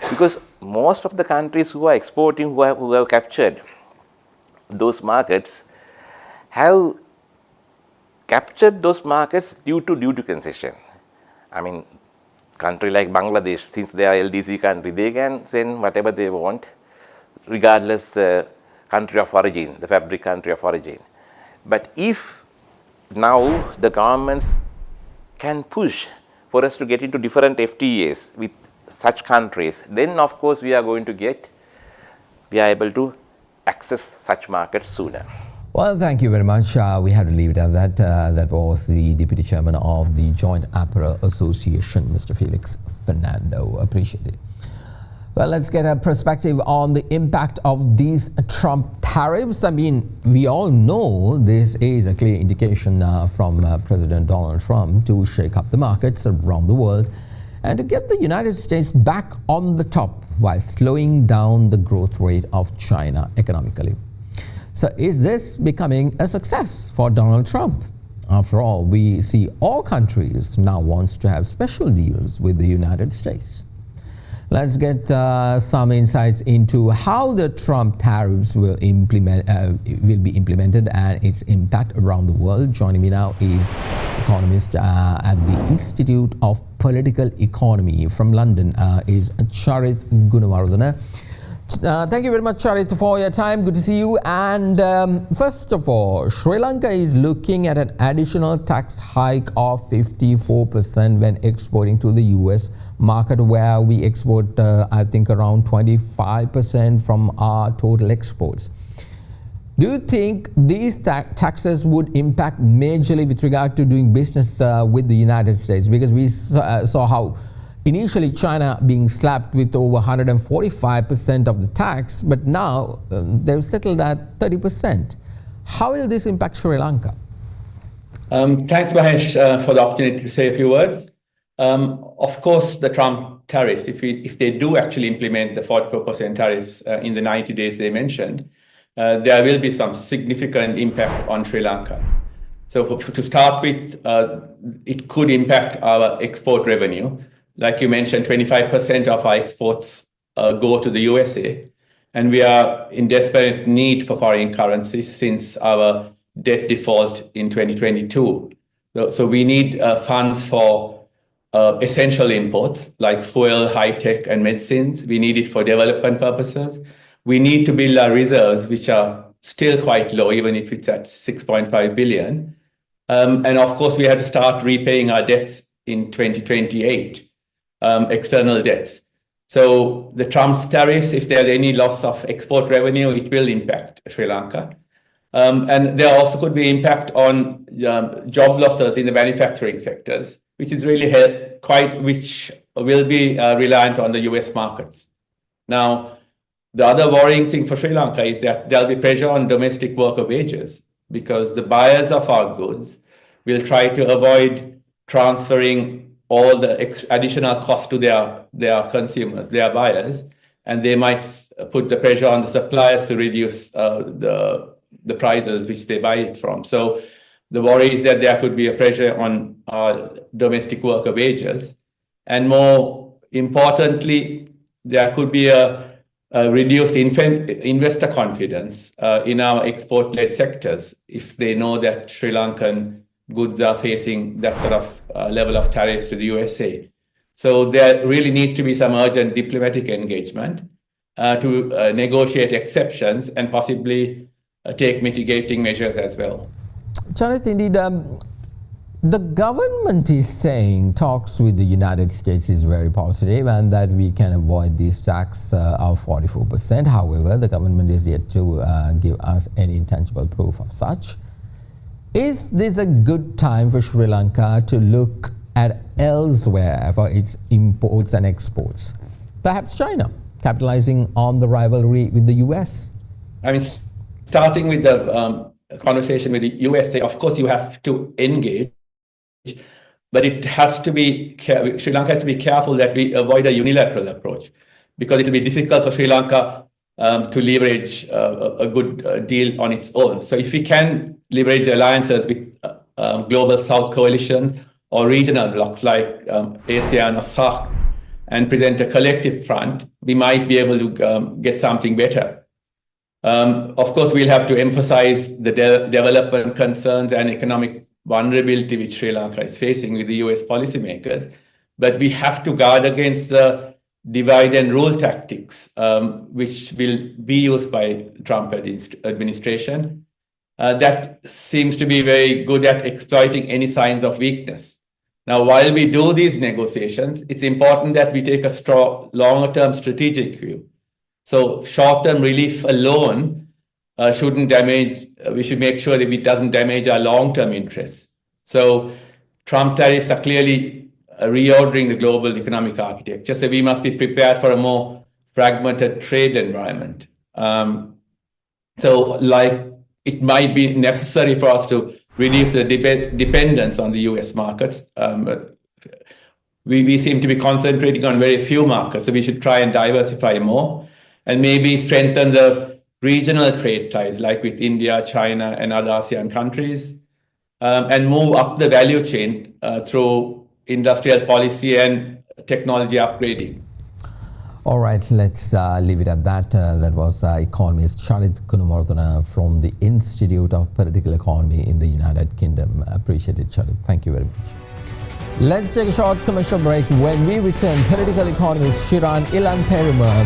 because most of the countries who are exporting, who have captured those markets, have captured those markets due to concession. I mean, country like Bangladesh, since they are LDC country, they can send whatever they want, regardless country of origin, the fabric country of origin. But if now the governments can push for us to get into different FTAs with such countries, then of course we are able to access such markets sooner. Well, thank you very much. We have to leave it at that. That was the Deputy Chairman of the Joint Apparel Association, Mr. Felix Fernando. Appreciate it. Well, let's get a perspective on the impact of these Trump tariffs. I mean, we all know this is a clear indication from President Donald Trump to shake up the markets around the world and to get the United States back on the top while slowing down the growth rate of China economically. So is this becoming a success for Donald Trump? After all, we see all countries now wants to have special deals with the United States. Let's get some insights into how the Trump tariffs will be implemented and its impact around the world. Joining me now is economist at the Institute of Political Economy from London, is Charith Gunawardena. Thank you very much, Charith, for your time. Good to see you. And first of all, Sri Lanka is looking at an additional tax hike of 54% when exporting to the US market, where we export, I think, around 25% from our total exports. Do you think these taxes would impact majorly with regard to doing business with the United States? Because we saw how initially China being slapped with over 145% of the tax, but now they've settled at 30%. How will this impact Sri Lanka? Thanks, Mahieash, for the opportunity to say a few words. Of course, the Trump tariffs, if they do actually implement the 44% tariffs in the 90 days they mentioned, there will be some significant impact on Sri Lanka. So to start with, it could impact our export revenue. Like you mentioned, 25% of our exports go to the USA, and we are in desperate need for foreign currency since our debt default in 2022. So we need funds for essential imports like fuel, high-tech, and medicines. We need it for development purposes. We need to build our reserves, which are still quite low, even if it's at 6.5 billion. And of course, we had to start repaying our debts in 2028. External debts. So the Trump's tariffs, if there's any loss of export revenue, it will impact Sri Lanka. And there also could be impact on job losses in the manufacturing sectors, which is really which will be reliant on the US markets. Now, the other worrying thing for Sri Lanka is that there'll be pressure on domestic worker wages because the buyers of our goods will try to avoid transferring all the additional cost to their consumers, their buyers, and they might put the pressure on the suppliers to reduce the prices which they buy it from. So the worry is that there could be a pressure on domestic worker wages, and more importantly, there could be a reduced investor confidence in our export-led sectors if they know that Sri Lankan goods are facing that sort of level of tariffs to the USA. So there really needs to be some urgent diplomatic engagement to negotiate exceptions and possibly take mitigating measures as well. Charith, indeed, the government is saying talks with the United States is very positive and that we can avoid this tax of 44%. However, the government is yet to give us any tangible proof of such. Is this a good time for Sri Lanka to look at elsewhere for its imports and exports? Perhaps China, capitalizing on the rivalry with the US? I mean, starting with the conversation with the USA, of course, you have to engage, but it has to be, Sri Lanka has to be careful that we avoid a unilateral approach, because it will be difficult for Sri Lanka to leverage a good deal on its own. So if we can leverage alliances with global South coalitions or regional blocs like ASEAN or SAARC and present a collective front, we might be able to get something better. Of course, we'll have to emphasize the development concerns and economic vulnerability which Sri Lanka is facing with the US policymakers, but we have to guard against the divide and rule tactics, which will be used by Trump administration. That seems to be very good at exploiting any signs of weakness. Now, while we do these negotiations, it's important that we take a strong, longer-term strategic view. So short-term relief alone shouldn't damage, we should make sure that it doesn't damage our long-term interests. So Trump tariffs are clearly reordering the global economic architecture. So we must be prepared for a more fragmented trade environment. So like it might be necessary for us to reduce the dependence on the US markets. We seem to be concentrating on very few markets, so we should try and diversify more and maybe strengthen the regional trade ties like with India, China, and other ASEAN countries, and move up the value chain through industrial policy and technology upgrading. All right, let's leave it at that. That was economist Charith Gunawardena from the Institute of Political Economy in the United Kingdom. Appreciate it, Charith. Thank you very much. Let's take a short commercial break. When we return, political economist Shiran Ilan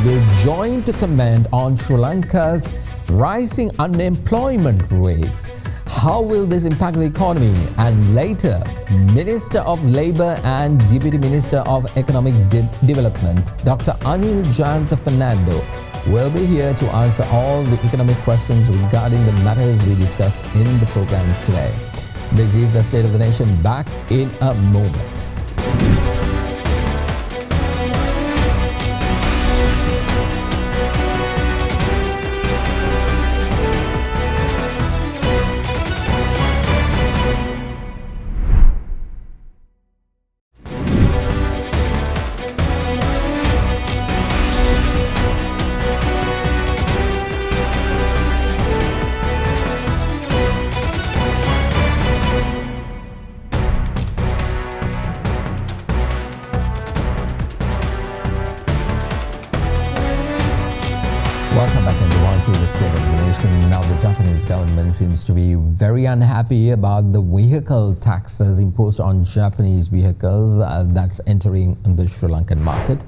will join to comment on Sri Lanka's rising unemployment rates. How will this impact the economy? And later, Minister of Labour and Deputy Minister of Economic Development, Dr. Anil Jayantha Fernando, will be here to answer all the economic questions regarding the matters we discussed in the program today. This is the State of the Nation, back in a moment. Welcome back everyone to the State of the Nation. Now the Japanese government seems to be very unhappy about the vehicle taxes imposed on Japanese vehicles that's entering the Sri Lankan market.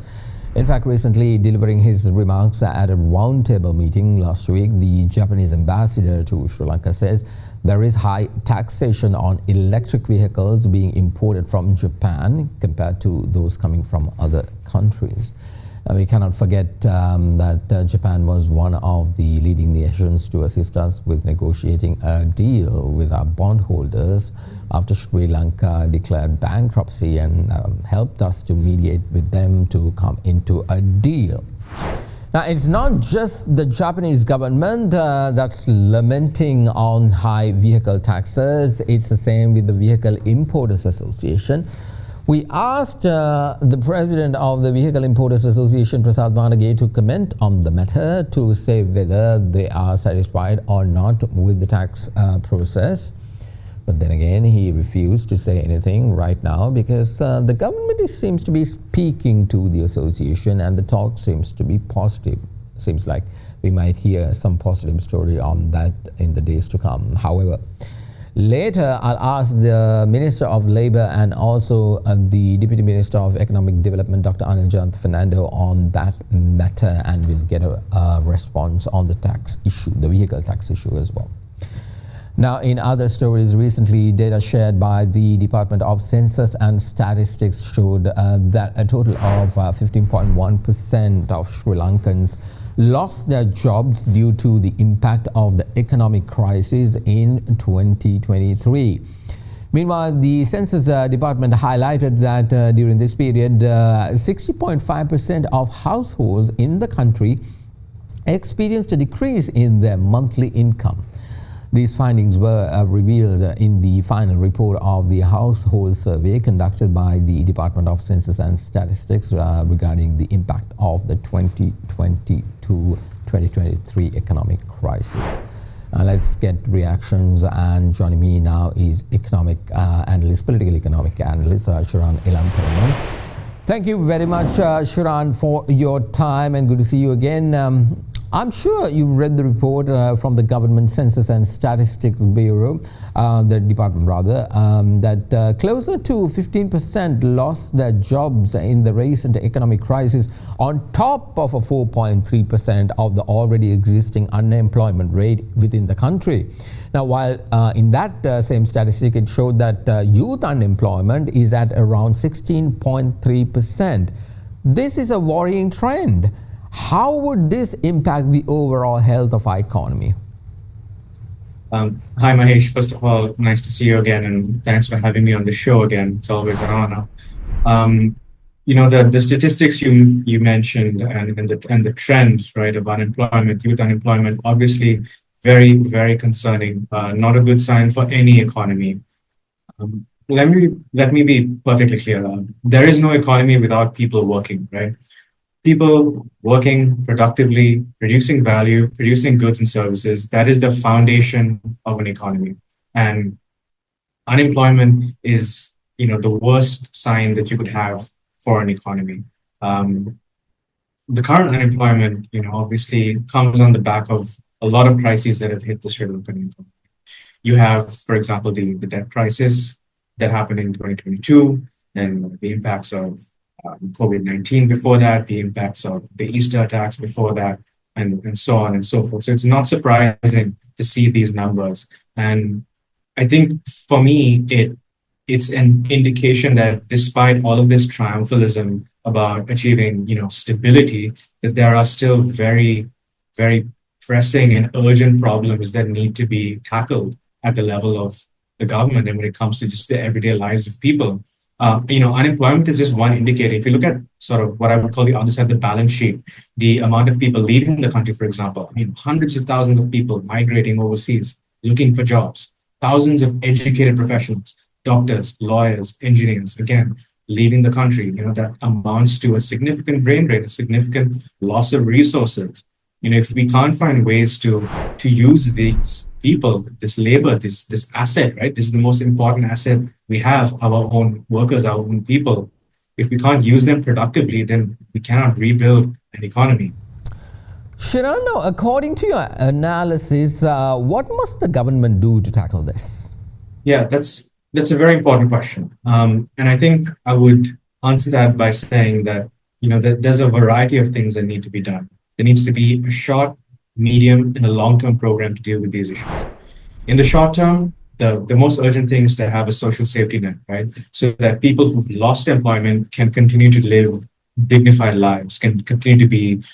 In fact, recently delivering his remarks at a roundtable meeting last week, the Japanese ambassador to Sri Lanka said there is high taxation on electric vehicles being imported from Japan compared to those coming from other countries. We cannot forget that Japan was one of the leading nations to assist us with negotiating a deal with our bondholders after Sri Lanka declared bankruptcy and helped us to mediate with them to come into a deal. Now, it's not just the Japanese government that's lamenting on high vehicle taxes. It's the same with the Vehicle Importers Association. We asked the president of the Vehicle Importers Association, Prasad Manage, to comment on the matter to say whether they are satisfied or not with the tax process. But then again, he refused to say anything right now because the government seems to be speaking to the association and the talk seems to be positive. Seems like we might hear some positive story on that in the days to come. However, later, I'll ask the Minister of Labour and also the Deputy Minister of Economic Development, Dr. Anil Jayantha Fernando, on that matter, and we'll get a response on the tax issue, the vehicle tax issue as well. Now, in other stories recently, data shared by the Department of Census and Statistics showed that a total of 15.1% of Sri Lankans lost their jobs due to the impact of the economic crisis in 2023. Meanwhile, the Census Department highlighted that during this period, 60.5% of households in the country experienced a decrease in their monthly income. These findings were revealed in the final report of the household survey conducted by the Department of Census and Statistics regarding the impact of the 2022-2023 economic crisis. Let's get reactions, and joining me now is economic analyst, political economic analyst, Sharan Ilamperumal. Thank you very much, Sharan, for your time, and good to see you again. I'm sure you read the report from the Government Census and Statistics Bureau, the department rather, that closer to 15% lost their jobs in the recent economic crisis, on top of a 4.3% of the already existing unemployment rate within the country. Now, while in that same statistic, it showed that youth unemployment is at around 16.3%. This is a worrying trend. How would this impact the overall health of our economy? Hi, Mahieash. First of all, nice to see you again, and thanks for having me on the show again. It's always an honor. The statistics you mentioned and the trend, right, of unemployment, youth unemployment, obviously very, very concerning. Not a good sign for any economy. Let me be perfectly clear. There is no economy without people working, right? People working productively, producing value, producing goods and services, that is the foundation of an economy. And unemployment is, the worst sign that you could have for an economy. The current unemployment, obviously comes on the back of a lot of crises that have hit the Sri Lankan economy. You have, for example, the debt crisis that happened in 2022, and the impacts of COVID-19 before that, the impacts of the Easter attacks before that, and so on and so forth. So it's not surprising to see these numbers. And I think for me, it's an indication that despite all of this triumphalism about achieving, stability, that there are still very, very pressing and urgent problems that need to be tackled at the level of the government and when it comes to just the everyday lives of people. Unemployment is just one indicator. If you look at sort of what I would call the other side of the balance sheet, the amount of people leaving the country, for example, hundreds of thousands of people migrating overseas, looking for jobs, thousands of educated professionals, doctors, lawyers, engineers, again, leaving the country, that amounts to a significant brain drain, a significant loss of resources. If we can't find ways to use these people, this labor, this asset, right? This is the most important asset we have, our own workers, our own people. If we can't use them productively, then we cannot rebuild an economy. Sharan, according to your analysis, what must the government do to tackle this? Yeah, that's a very important question. And I think I would answer that by saying that, that there's a variety of things that need to be done. There needs to be a short, medium, and a long-term program to deal with these issues. In the short term, the most urgent thing is to have a social safety net, right? So that people who've lost employment can continue to live dignified lives, can continue to be,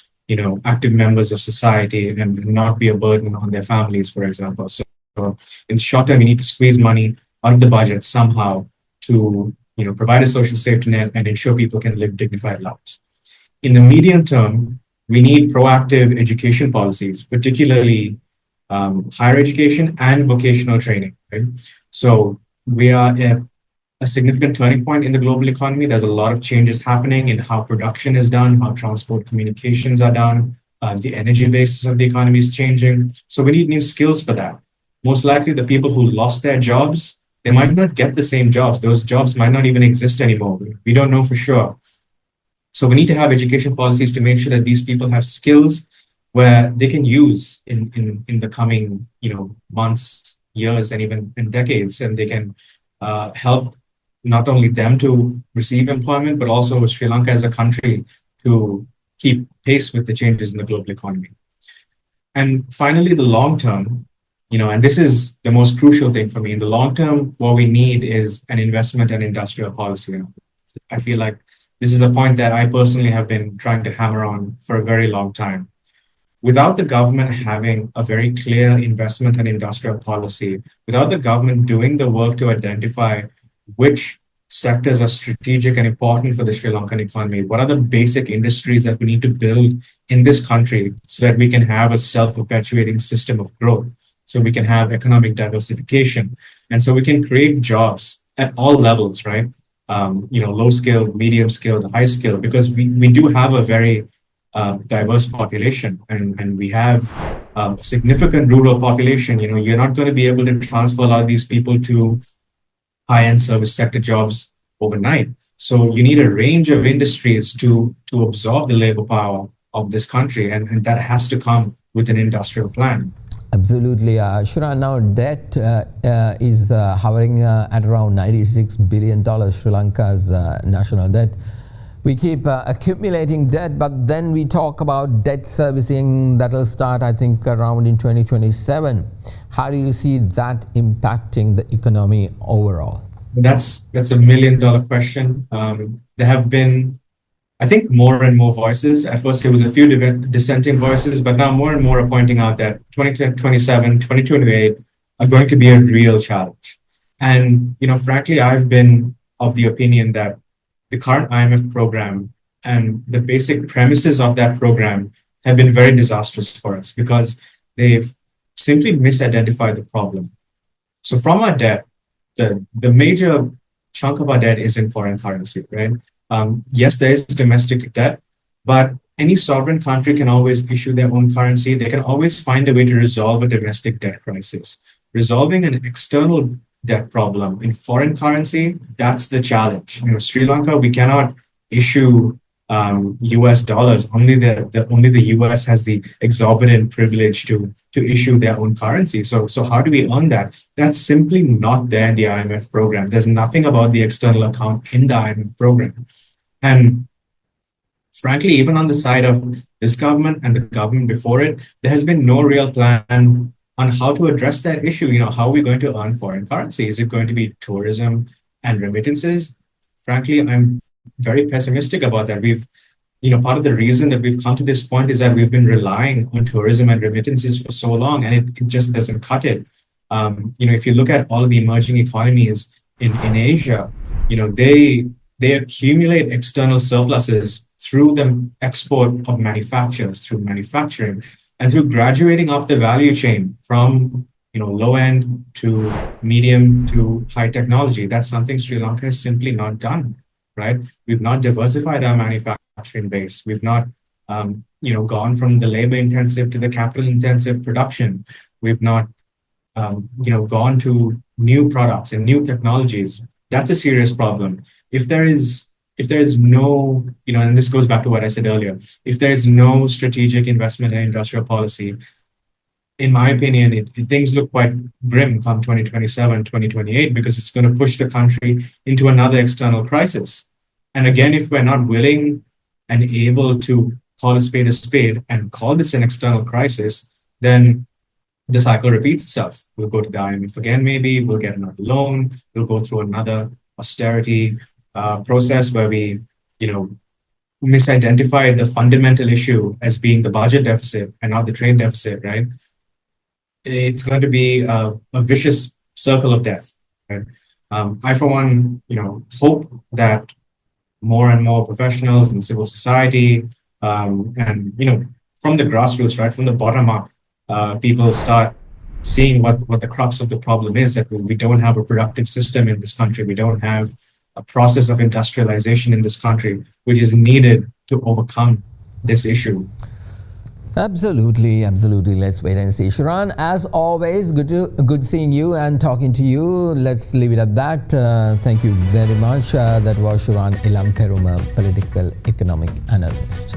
active members of society and not be a burden on their families, for example. So in the short term, we need to squeeze money out of the budget somehow to, provide a social safety net and ensure people can live dignified lives. In the medium term, we need proactive education policies, particularly higher education and vocational training. Right? So we are at a significant turning point in the global economy. There's a lot of changes happening in how production is done, how transport communications are done. The energy basis of the economy is changing. So we need new skills for that. Most likely the people who lost their jobs, they might not get the same jobs. Those jobs might not even exist anymore. We don't know for sure. So we need to have education policies to make sure that these people have skills where they can use in the coming, months, years, and even in decades, and they can help not only them to receive employment, but also Sri Lanka as a country to keep pace with the changes in the global economy. And finally, the long term, And this is the most crucial thing for me. In the long term, what we need is an investment and industrial policy. I feel like this is a point that I personally have been trying to hammer on for a very long time. Without the government having a very clear investment and industrial policy, without the government doing the work to identify which sectors are strategic and important for the Sri Lankan economy, what are the basic industries that we need to build in this country so that we can have a self-perpetuating system of growth, so we can have economic diversification, and so we can create jobs at all levels, right? Low skilled, medium skilled, high skilled, because we do have a very diverse population, and we have a significant rural population. You're not going to be able to transfer a lot of these people to high-end service sector jobs overnight. So you need a range of industries to absorb the labor power of this country, and that has to come with an industrial plan. Absolutely. Shura, now debt is hovering at around $96 billion, Sri Lanka's national debt. We keep accumulating debt, but then we talk about debt servicing that will start, I think, around in 2027. How do you see that impacting the economy overall? That's a $1 million question. There have been, I think, more and more voices. At first, it was a few dissenting voices, but now more and more are pointing out that 2027, 2028 are going to be a real challenge. And, frankly, I've been of the opinion that the current IMF program and the basic premises of that program have been very disastrous for us because they've simply misidentified the problem. So from our debt, the major chunk of our debt is in foreign currency, right? Yes, there is domestic debt, but any sovereign country can always issue their own currency. They can always find a way to resolve a domestic debt crisis. Resolving an external debt problem in foreign currency, that's the challenge. Sri Lanka, we cannot issue US dollars. Only the US has the exorbitant privilege to issue their own currency. So how do we earn that? That's simply not there in the IMF program. There's nothing about the external account in the IMF program. And frankly, even on the side of this government and the government before it, there has been no real plan on how to address that issue. How are we going to earn foreign currency? Is it going to be tourism and remittances? Frankly, I'm very pessimistic about that. Part of the reason that we've come to this point is that we've been relying on tourism and remittances for so long, and it just doesn't cut it. If you look at all of the emerging economies in Asia, they accumulate external surpluses through the export of manufacturers, through manufacturing, and through graduating up the value chain from low end to medium to high technology. That's something Sri Lanka has simply not done, right? We've not diversified our manufacturing base. We've not gone from the labor intensive to the capital intensive production. We've not gone to new products and new technologies. That's a serious problem. If there is no, and this goes back to what I said earlier, if there is no strategic investment and industrial policy, in my opinion, things look quite grim come 2027, 2028, because it's going to push the country into another external crisis. And again, if we're not willing and able to call a spade and call this an external crisis, then the cycle repeats itself. We'll go to the IMF again, maybe, we'll get another loan, we'll go through another austerity process where we, misidentify the fundamental issue as being the budget deficit and not the trade deficit, right? It's going to be a vicious circle of death, right? I, for one, hope that more and more professionals in civil society and, from the grassroots, right, from the bottom up, people start seeing what the crux of the problem is, that we don't have a productive system in this country. We don't have a process of industrialization in this country, which is needed to overcome this issue. Absolutely. Let's wait and see. Sharan, as always, good seeing you and talking to you. Let's leave it at that. Thank you very much. That was Sharan Ilamperuma, political economic analyst.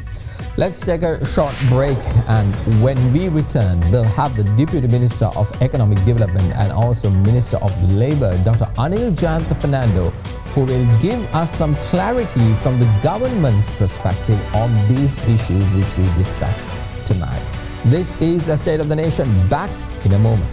Let's take a short break, and when we return, we'll have the Deputy Minister of Economic Development and also Minister of Labour, Dr. Anil Jayantha Fernando, who will give us some clarity from the government's perspective on these issues which we discussed tonight. This is the State of the Nation. Back in a moment.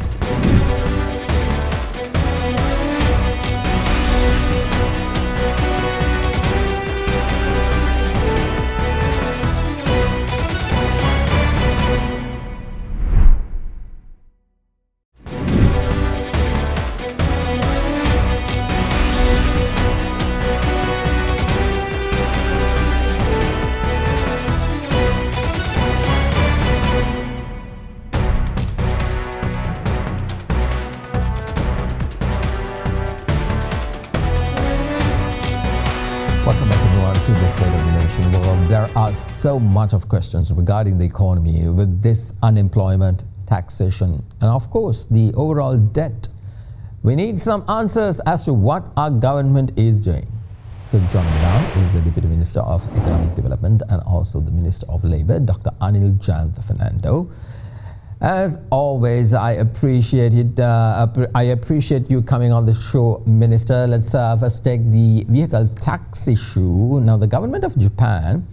To the State of the Nation. Well, there are so much of questions regarding the economy with this unemployment, taxation, and of course the overall debt. We need some answers as to what our government is doing. So joining me now is the Deputy Minister of Economic Development and also the Minister of Labour, Dr. Anil Jayantha Fernando. As always, I appreciate it. I appreciate you coming on the show, Minister. Let's first take the vehicle tax issue. Now, the government of Japan,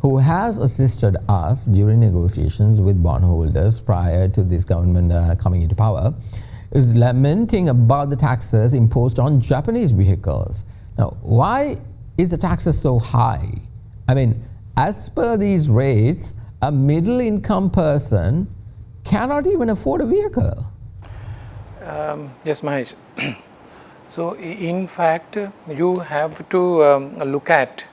who has assisted us during negotiations with bondholders prior to this government coming into power, is lamenting about the taxes imposed on Japanese vehicles. Now, why is the taxes so high? I mean, as per these rates, a middle-income person cannot even afford a vehicle. Yes, Mahesh. So, in fact, you have to look at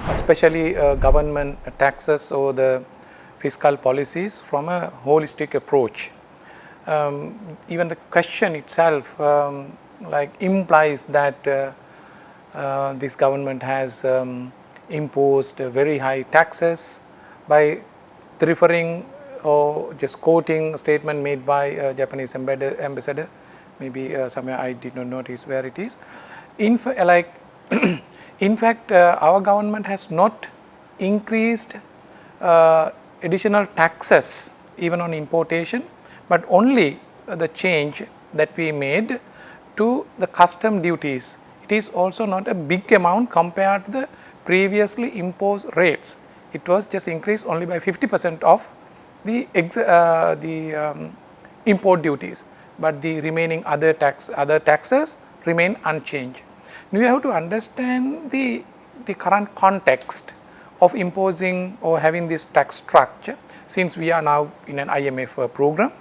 especially government taxes or the fiscal policies from a holistic approach. Even the question itself implies that this government has imposed very high taxes by referring or just quoting a statement made by Japanese ambassador, maybe somewhere I did not notice where it is. In fact, our government has not increased additional taxes even on importation, but only the change that we made to the custom duties. It is also not a big amount compared to the previously imposed rates. It was just increased only by 50% of the import duties, but the remaining other taxes remain unchanged. Now you have to understand the current context of imposing or having this tax structure, since we are now in an IMF program,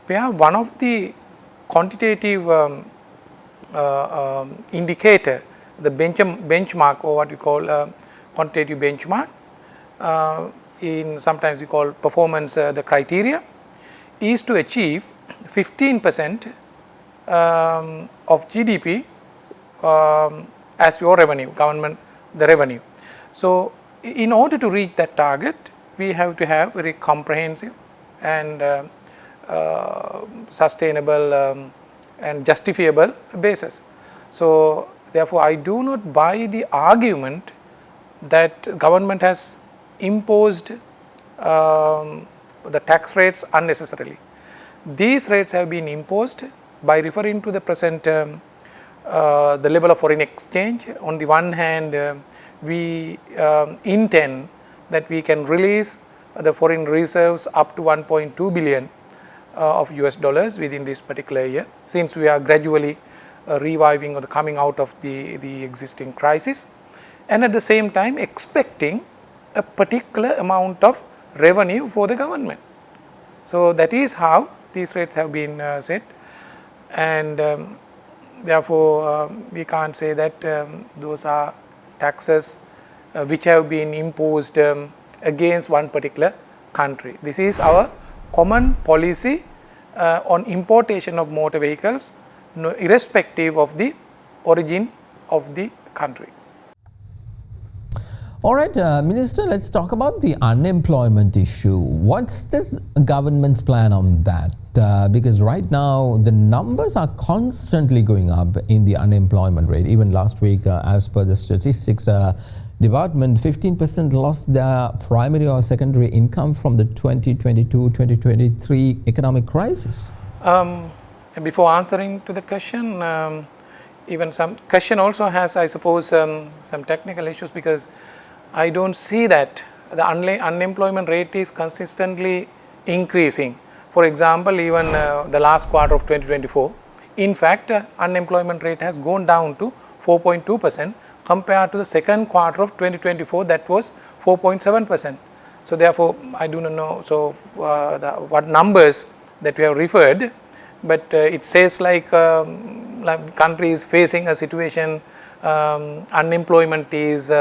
where one of the quantitative indicator, the benchmark, or what we call quantitative benchmark, sometimes we call performance the criteria, is to achieve 15% of GDP as your revenue, the revenue. So, in order to reach that target, we have to have very comprehensive and sustainable and justifiable basis. So, therefore, I do not buy the argument that government has imposed the tax rates unnecessarily. These rates have been imposed by referring to the present the level of foreign exchange. On the one hand, we intend that we can release the foreign reserves up to 1.2 billion of US dollars within this particular year, since we are gradually reviving or coming out of the existing crisis, and at the same time expecting a particular amount of revenue for the government. So, that is how these rates have been set, and therefore, we can't say that those are taxes which have been imposed against one particular country. This is our common policy on importation of motor vehicles, irrespective of the origin of the country. All right, Minister, let's talk about the unemployment issue. What's this government's plan on that? Because right now, the numbers are constantly going up in the unemployment rate. Even last week, as per the statistics department, 15% lost their primary or secondary income from the 2022-2023 economic crisis. Before answering to the question, even some question also has, I suppose, some technical issues, because I don't see that the unemployment rate is consistently increasing. For example, even the last quarter of 2024, in fact, unemployment rate has gone down to 4.2% compared to the second quarter of 2024, that was 4.7%. So therefore, I do not know what numbers that we have referred, but it says like country is facing a situation, unemployment is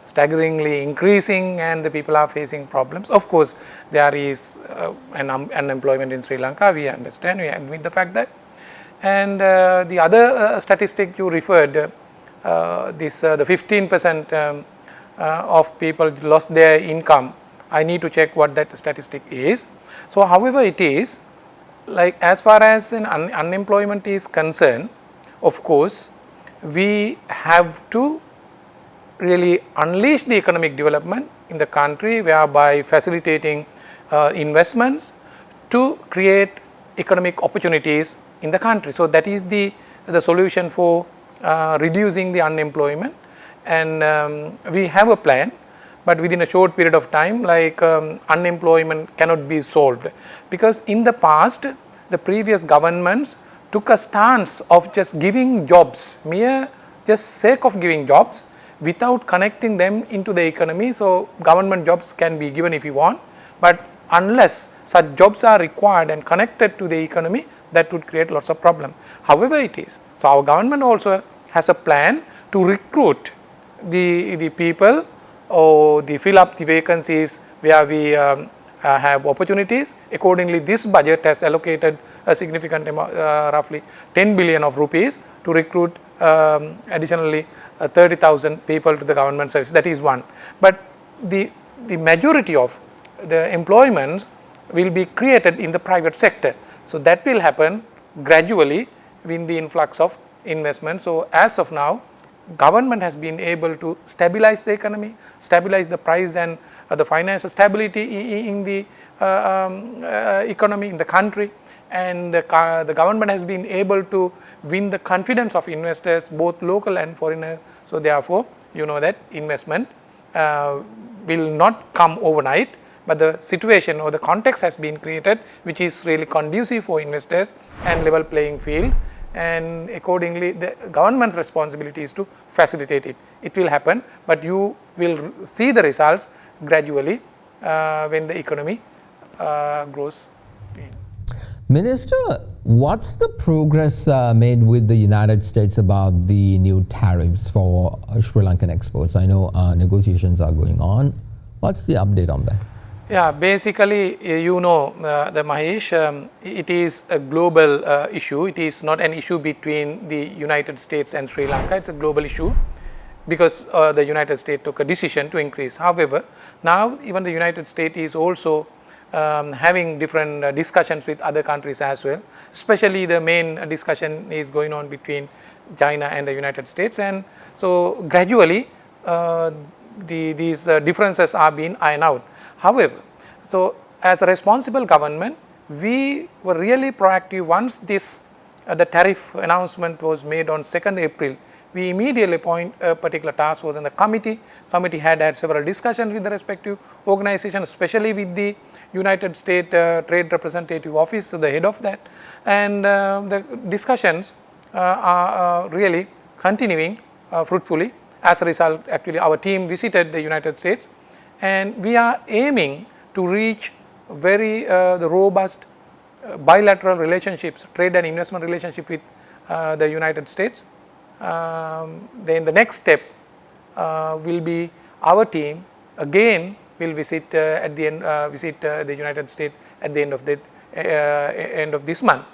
staggeringly increasing and the people are facing problems. Of course, there is an unemployment in Sri Lanka, we understand, we admit the fact that. And the other statistic you referred, the 15% of people lost their income. I need to check what that statistic is. So however it is, like as far as unemployment is concerned, of course, we have to really unleash the economic development in the country, whereby facilitating investments to create economic opportunities in the country. So that is the solution for reducing the unemployment, and we have a plan, but within a short period of time, like unemployment cannot be solved, because in the past the previous governments took a stance of just giving jobs, mere just sake of giving jobs without connecting them into the economy. So government jobs can be given if you want, but unless such jobs are required and connected to the economy, that would create lots of problems. However it is, so our government also has a plan to recruit the people or fill up the vacancies where we have opportunities. Accordingly, this budget has allocated a significant amount, roughly 10 billion of rupees to recruit additionally 30,000 people to the government service. That is one. But the majority of the employments will be created in the private sector. So that will happen gradually with the influx of investment. So as of now, government has been able to stabilize the economy, stabilize the price and the financial stability in the economy in the country, and the government has been able to win the confidence of investors, both local and foreigners. So therefore, you know that investment will not come overnight, but the situation or the context has been created which is really conducive for investors and level playing field, and accordingly the government's responsibility is to facilitate it. It will happen, but you will see the results gradually when the economy grows. Minister, what's the progress made with the United States about the new tariffs for Sri Lankan exports? I know negotiations are going on. What's the update on that? Yeah, basically, you know, the Mahieash, it is a global issue. It is not an issue between the United States and Sri Lanka. It's a global issue because the United States took a decision to increase. However, now even the United States is also having different discussions with other countries as well. Especially the main discussion is going on between China and the United States, and so gradually these differences are being ironed out. However, so as a responsible government, we were really proactive. Once this the tariff announcement was made on 2nd April, we immediately appoint a particular task force and the committee. Committee had several discussions with the respective organizations, especially with the United States Trade Representative Office, the head of that, and the discussions are really continuing fruitfully. As a result, actually our team visited the United States, and we are aiming to reach very the robust bilateral relationships, trade and investment relationship with the United States. Then the next step will be our team again will visit at the end the United States at the end of this month.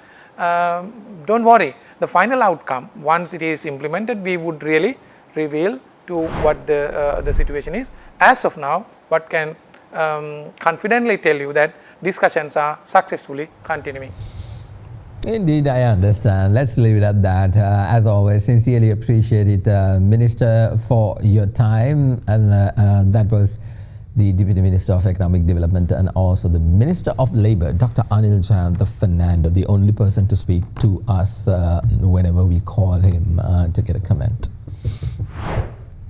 Don't worry, the final outcome, once it is implemented, we would really reveal to what the situation is. As of now, what can confidently tell you that discussions are successfully continuing. Indeed, I understand. Let's leave it at that. As always, sincerely appreciate it, Minister, for your time. And that was the Deputy Minister of Economic Development and also the Minister of Labour, Dr. Anil Jayantha Fernando, the only person to speak to us whenever we call him to get a comment.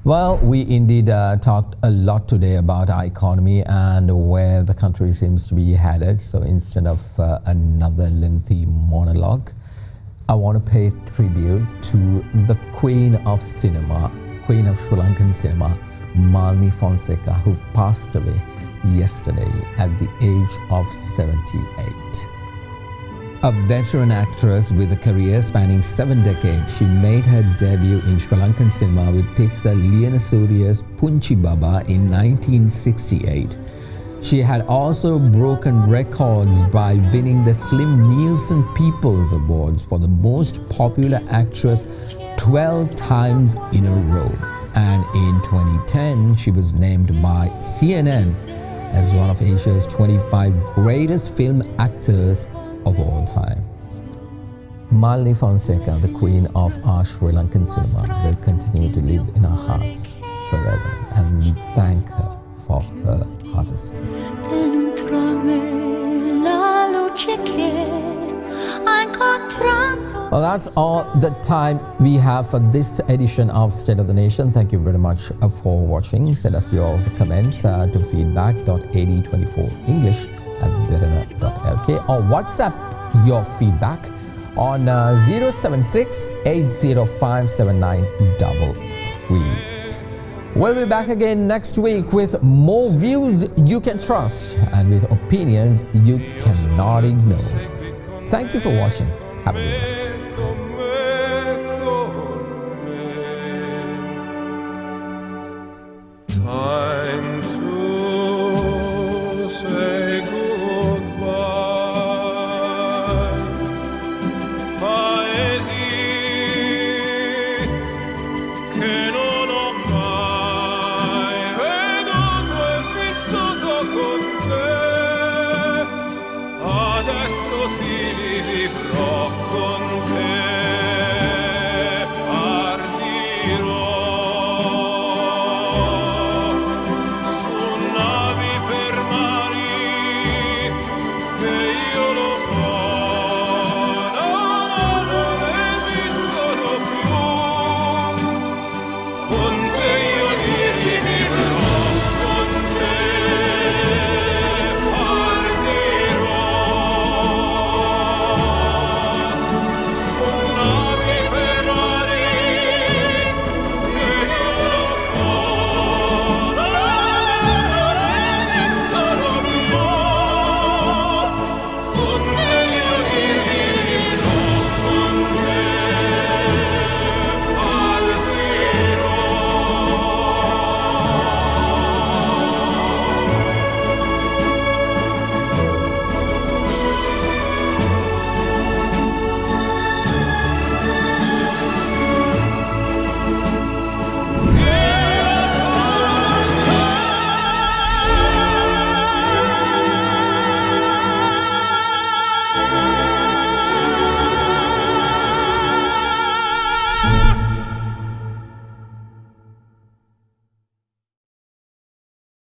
Well, we indeed talked a lot today about our economy and where the country seems to be headed. So instead of another lengthy monologue, I want to pay tribute to the Queen of Cinema, Queen of Sri Lankan cinema, Malini Fonseka, who passed away yesterday at the age of 78. A veteran actress with a career spanning 7 decades, she made her debut in Sri Lankan cinema with Titha Lianasuriya's Punchi Baba in 1968. She had also broken records by winning the Slim Nielsen People's Awards for the most popular actress 12 times in a row. And in 2010, she was named by CNN as one of Asia's 25 greatest film actors of all time. Malini Fonseka, the queen of our Sri Lankan cinema, will continue to live in our hearts forever, and we thank her for her artistry. Well, that's all the time we have for this edition of State of the Nation. Thank you very much for watching. Send us your comments to feedback.ad24english@derana.lk or WhatsApp your feedback on 076 805 7933. We'll be back again next week with more views you can trust and with opinions you cannot ignore. Thank you for watching. Have a good night.